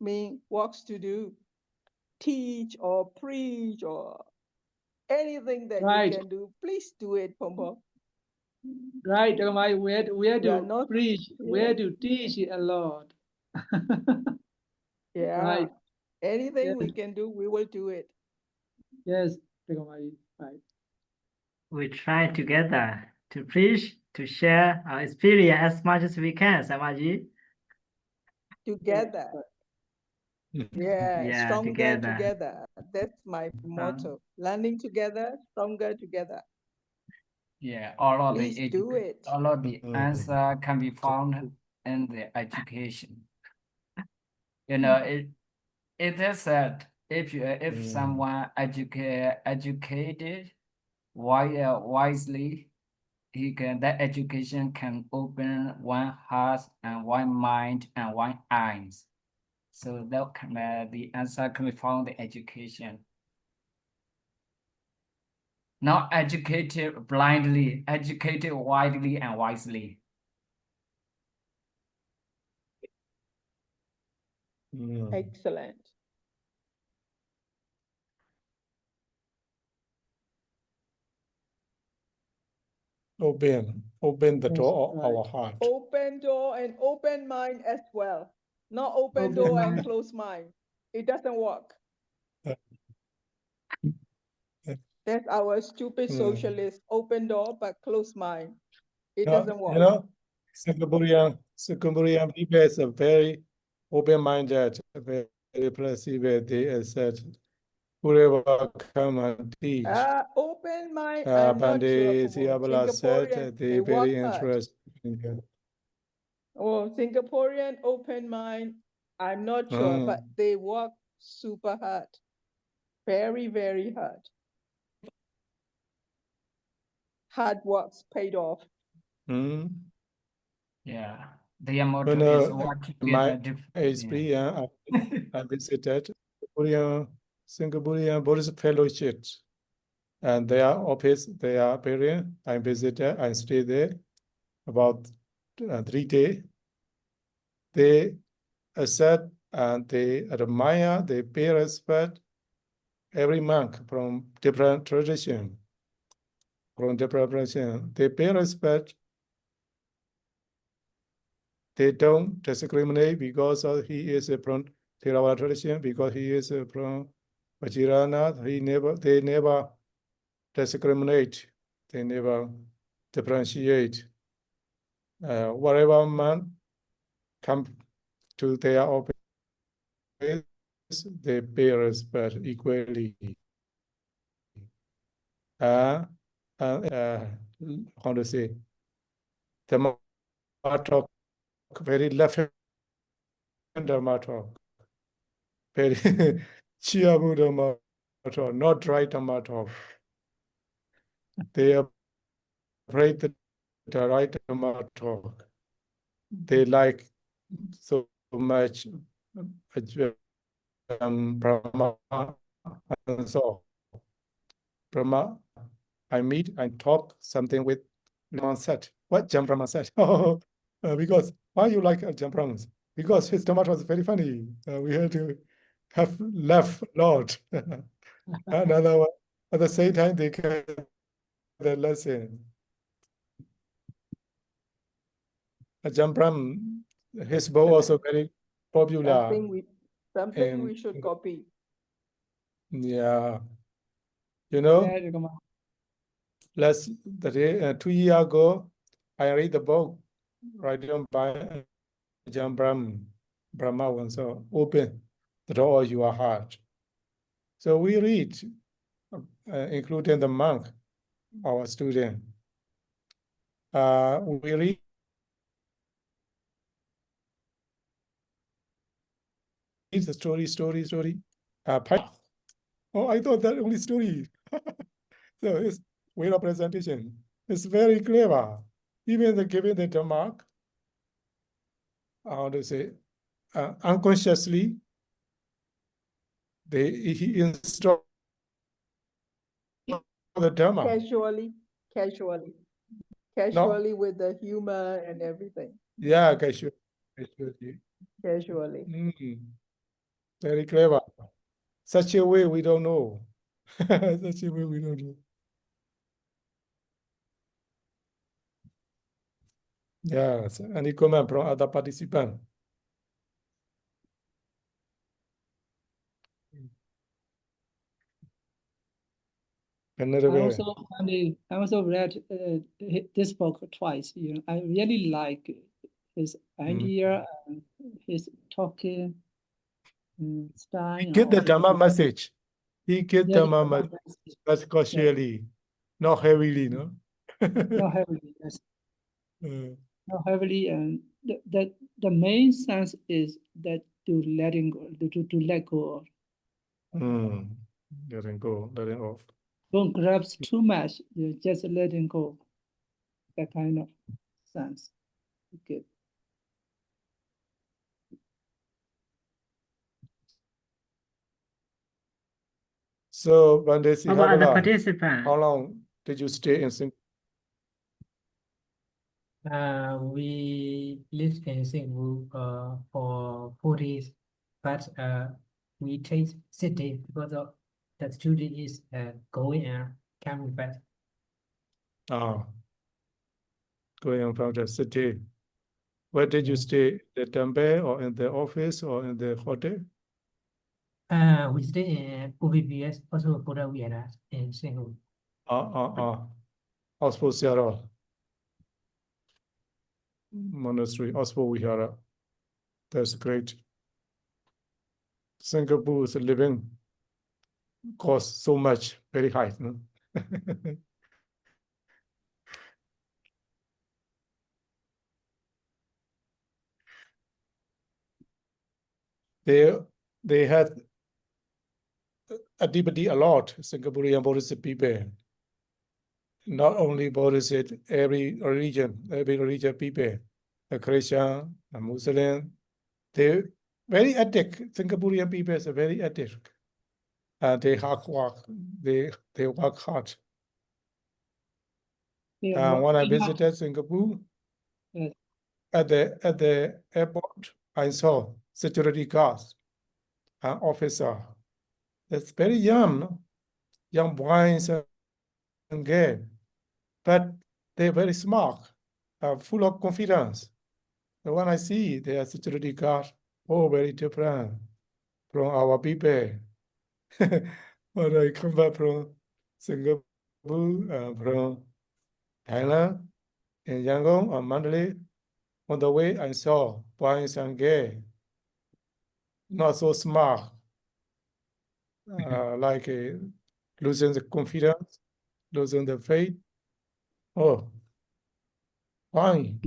mean what's to do, teach or preach or anything that Right. you can do, please do it, Pombo. Right, where We are to not, preach, yeah. where to teach a lot. Yeah. Right. Anything Yes. we can do, we will do it. Yes, right. We try together to preach, to share our experience as much as we can, Samaji. Together. Yeah, Yeah, stronger together. together. That's my motto. Learning together, stronger together. Yeah, all of Please do it. all of the answer can be found in the education. It is said if someone educated wisely, that education can open one heart and one mind and one eyes. So that the answer can be found in education. Not educated blindly, educated widely and wisely. Excellent. Open the door of our heart. Open door and open mind as well. Not open door and close mind. It doesn't work. That's our stupid socialist. Open door but close mind. It doesn't work. Singaporean people is a very open-minded, very perceptive. They said, whoever come and teach. Open mind, I'm not sure. Sihabala said Singaporean, they work very hard. interested. Oh, Singaporean open mind, I'm not sure, but they work super hard. Very, very hard. Hard work's paid off. Yeah, their motto is working my different. I visited Singaporean Buddhist fellowships, and their office, their parent, I visited, I stayed there about 3 days. They accept and they admire, they pay respect every monk from different tradition. They pay respect. They don't discriminate because he is from Theravada tradition, because he is from Vajrayana. They never discriminate. They never differentiate. Whatever man come to their office, they pay respect equally. How to say? The talk very left-hand Dharma talk, very Chiabu Dharma talk, not right Dharma talk. They are afraid the right talk. They like so much Brahma and so Brahma. I meet and talk something with Brahman said. What Jan Brahma said? Oh, because why you like Jan Brahma? Because his tomato was very funny. We had to have laugh a lot. Another one. At the same time, they get the lesson. Jan Brahma, his book also very popular. Something we should copy. Yeah. You know, last the day, 2 years ago, I read the book written by Jan Brahma one. So open the door of your heart. So we read, including the monk, our student. We read the story. Oh, I thought that only story. So it's way of presentation. It's very clever. Even the giving the mark, how to say, unconsciously, he installed the Dharma. Casually with the humor and everything. Yeah, casually. Very clever. Such a way we don't know. Such a way we don't know. Yes. Any comment from other participants? I also read this book twice. You know, I really like his idea and his talking style. He get the Dhamma message. He get Dhamma message, but cautiously, not heavily, no? Not heavily, yes. Not heavily, and the main sense is that to letting go, to let go of. Letting go, letting off. Don't grasp too much. You're just letting go. That kind of sense. Okay. So, Ven Sihabalalankara, How about other participants? how long did you stay in Singapore? We lived in Singapore for 4 days, but we take 6 days because of the student is going and coming back. Going from the city. Where did you stay? The temple or in the office or in the hotel? We stay in OBBS, also Buddha Vienna in Singapore. Ospo Sierra Monastery, Ospo Vihara. That's great. Singapore's living cost so much, very high. No? They had activity a lot, Singaporean Buddhist people. Not only Buddhist, every religion people, the Christian, the Muslim, they very active. Singaporean people are very active. They hard work. They work hard. When I visited Singapore, at the airport, I saw security guards, an officer. That's very young, no? Young boys and girls, but they're very smart, full of confidence. And when I see their security guard, oh, very different from our people. When I come back from Singapore, from Thailand, in Yangon or Mandalay, on the way I saw boys and girls, not so smart, like losing the confidence, losing the faith. Oh, fine,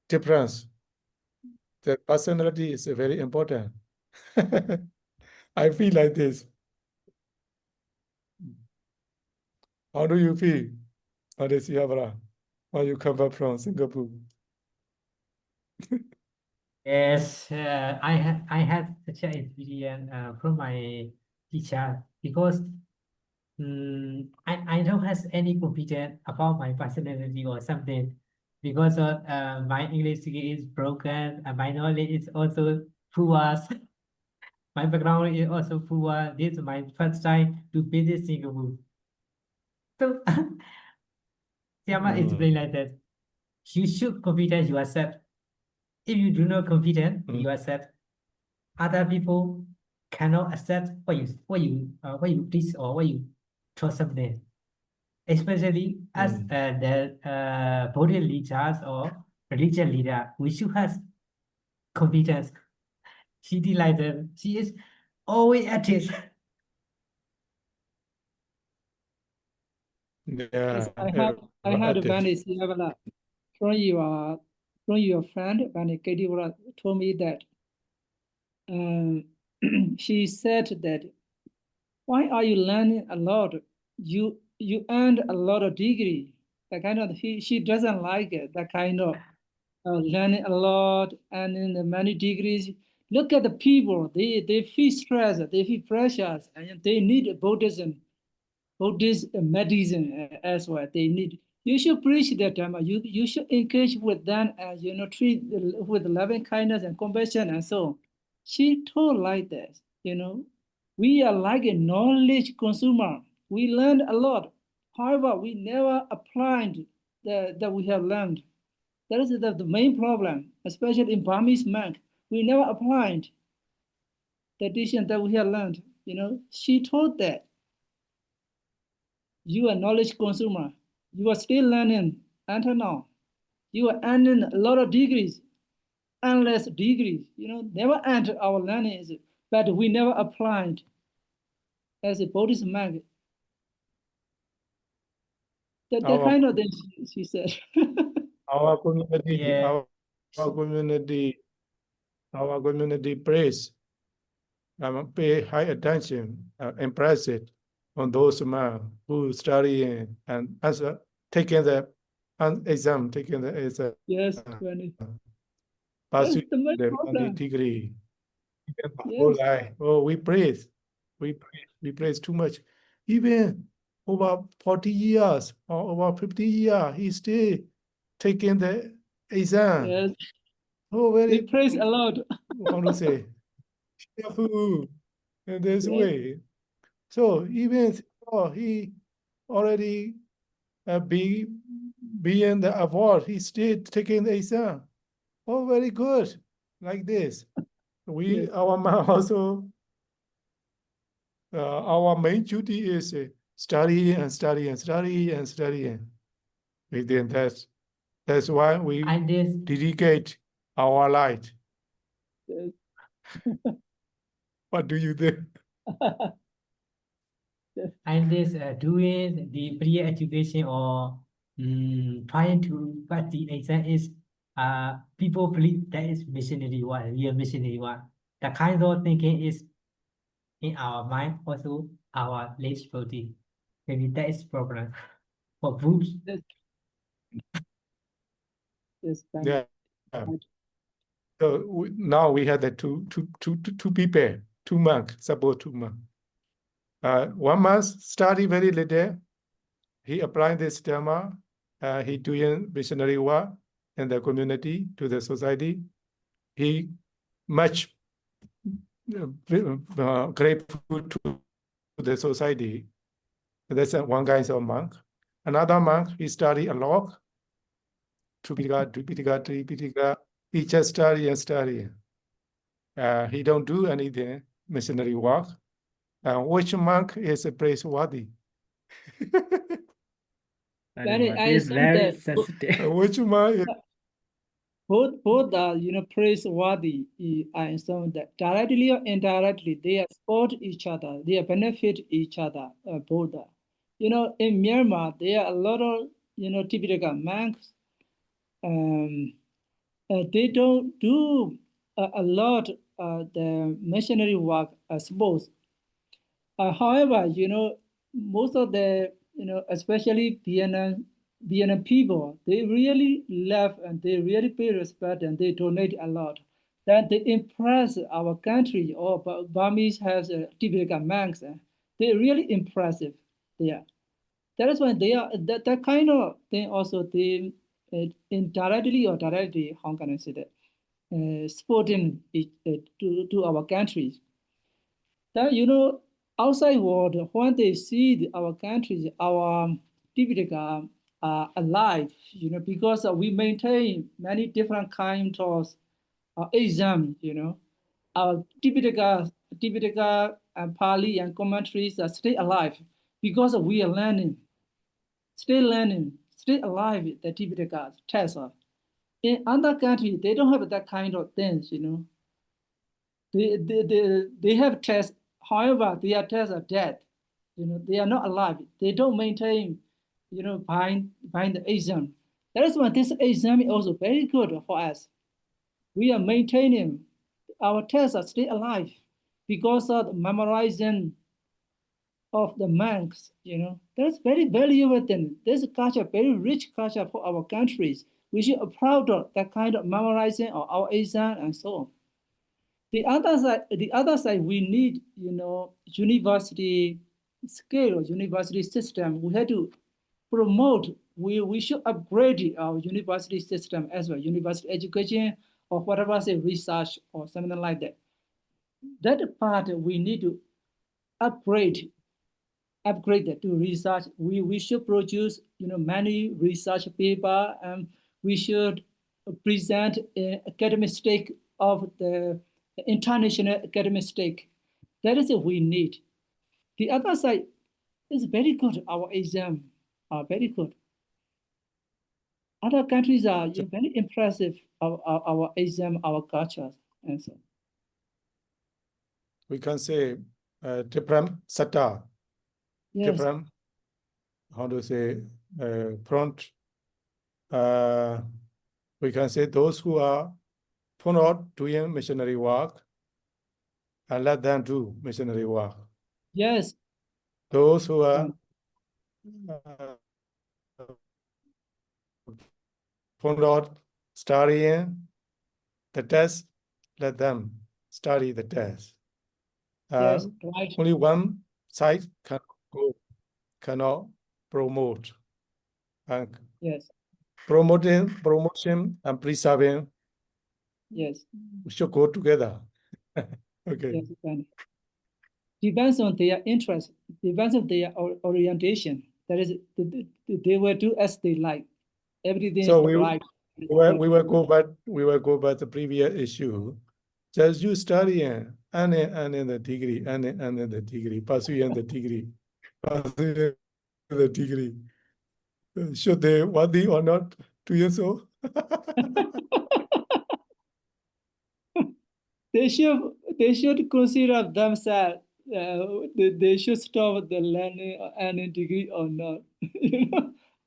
difference. The personality is very important. I feel like this. How do you feel, Ven Sihabalalankara? Where you come from Singapore? Yes, I had such an experience from my teacher because I don't have any confidence about my personality or something because of my English is broken and my knowledge is also poor. My background is also poor. This is my first time to visit Singapore. So Siama explained like that. You should confidence yourself. If you do not confidence yourself, other people cannot accept what you teach or what you taught something. Especially as the body leaders or religion leader, we should have confidence. She delighted. She is always at it. Yes, Yeah, I had artist. Ven Sihabalalankara from your friend Ven Sihabalalankara told me that she said that why are you learning a lot? You earned a lot of degree. That kind of she doesn't like it. That kind of learning a lot and in the many degrees. Look at the people. They feel stress. They feel pressures, and they need Buddhism medicine as well. They need. You should preach that Dharma. You should engage with them and treat with loving kindness and compassion and so on. She told like that. We are like a knowledge consumer. We learn a lot. However, we never applied that we have learned. That is the main problem, especially in Burmese monk. We never applied the teaching that we have learned. She told that you are knowledge consumer. You are still learning until now. You are earning a lot of degrees, endless degrees. Never end our learning, but we never applied as a Buddhist monk. That kind of thing she said. Our community, Yeah. our community praise, pay high attention, impress it on those who study and answer, taking the exam, Yes, Tony. pass That's the main the problem. degree. Yes. We praise too much. Even over 40 years or over 50 years, he still taking the exam. Yes. Very. We praise a lot. How to say? Careful in this Yes. way. So even he already being the award, he still taking the exam. Very good. Like this. Yes. Our man also. Our main duty is study and study and study and study. Within that's why we dedicate our life. Yes. What do you think? And this doing the pre-education or trying to pass the exam is people believe that is missionary one, real missionary one. The kind of thinking is in our mind, also our late body. Maybe that is problem for groups. Yes. Yeah. So now we have the two people, 2 months, suppose 2 months. 1 month study very little. He applying this Dharma. He doing missionary work in the community, to the society. He much grateful to the society. That's one kind of monk. Another monk, he study a lot. Tripitaka. He just study and study. He don't do anything missionary work. Which monk is praiseworthy? I understand very that sensitive. Which monk is both are praiseworthy. I understand that directly or indirectly they support each other. They benefit each other. Both are. In Myanmar there are a lot of typical monks. They don't do a lot the missionary work, I suppose. However, most of the especially Vietnam Vietnam people, they really love and they really pay respect and they donate a lot. That they impress our country. Or Burmese has typical monks. They're really impressive there. That is why they are that kind of thing. Also, they indirectly or directly, how can I say that, supporting to our countries. That outside world, when they see our countries, our typical alive, because we maintain many different kinds of exam, our typical Pali and commentaries are still alive because we are learning, still alive, the typical tests. In other countries, they don't have that kind of things, They have tests, however, their tests are dead. They are not alive. They don't maintain, behind the exam. That is why this exam is also very good for us. We are maintaining, our tests are still alive because of the memorizing of the monks, That's very valuable thing. This culture, very rich culture for our countries. We should be proud of that kind of memorizing of our exam and so on. The other side, we need, university scale, university system. We have to promote, we should upgrade our university system as well, university education or whatever, say research or something like that. That part we need to upgrade that to research. We should produce, many research paper, and we should present academic stake of the international academic stake. That is what we need. The other side is very good. Our exam are very good. Other countries are very impressive. Our exam, our cultures, and so. We can say different sata, Yes. different, how to say, front. We can say those who are not doing missionary work, and let them do missionary work. Yes. Those who are not studying the test, let them study the test. Yes, right. Only one side cannot promote. And yes. Promotion and preserving, yes, we should go together. Okay. Yes, depends on their interest, depends on their orientation. That is, they will do as they like. Everything So is right. we will go back the previous issue. Just you study and in the degree, and in the degree, pursuing the degree, pursuing the degree. Should they worthy or not 2 years old? They should consider themselves. They should stop the learning any degree or not.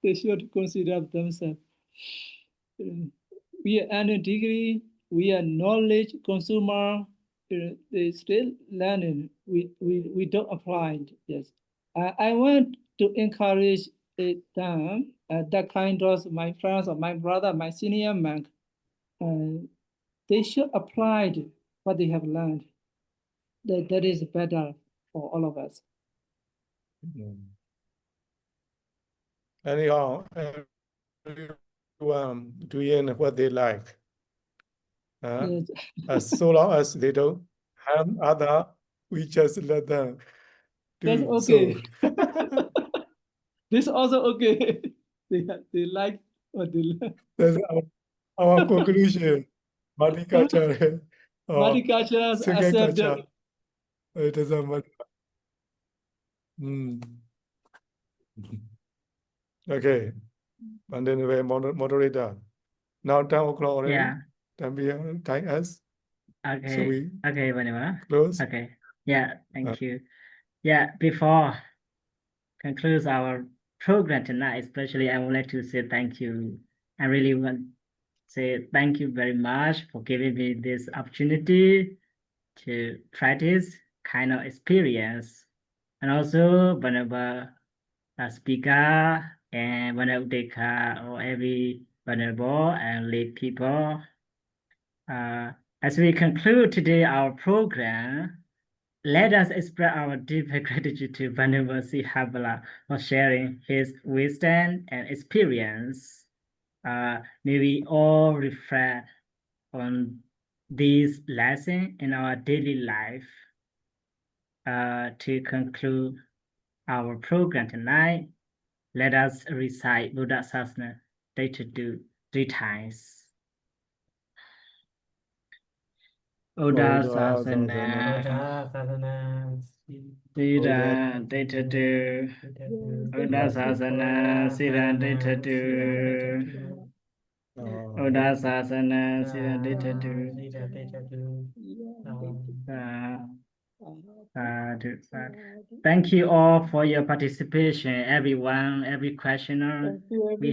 They should consider themselves. We are any degree. We are knowledge consumer. They still learning. We don't apply it. Yes, I want to encourage them. That kind of my friends or my brother, my senior monk. They should apply what they have learned. That is better for all of us. Anyhow, doing what they like. Yes. As so long as they don't harm other, we just let them do. That's okay. So. This also okay. They like what they learn. That's our conclusion. Multicultural. Multicultural Second accept culture. them. It doesn't matter. Okay. And then we moderator. Now 10 o'clock already. Yeah. 10 p.m. time us. Okay. So we okay, whenever. close. Okay. Yeah, thank you. Yeah, before conclude our program tonight, especially I would like to say thank you. I really want to say thank you very much for giving me this opportunity to practice kind of experience. And also whenever a speaker and Vanavdeka or every vulnerable and lay people. As we conclude today our program, let us express our deep gratitude to Venerable Sihabala for sharing his wisdom and experience. May we all reflect on these lessons in our daily life. To conclude our program tonight, let us recite Buddha Sasana Daitadu 3 times. Buddha Sasana, Sira Daitadu, Buddha Sasana, Sira Daitadu, Buddha Sasana, Sira Daitadu. Thank you all for your participation, everyone, every questioner. Thank you, We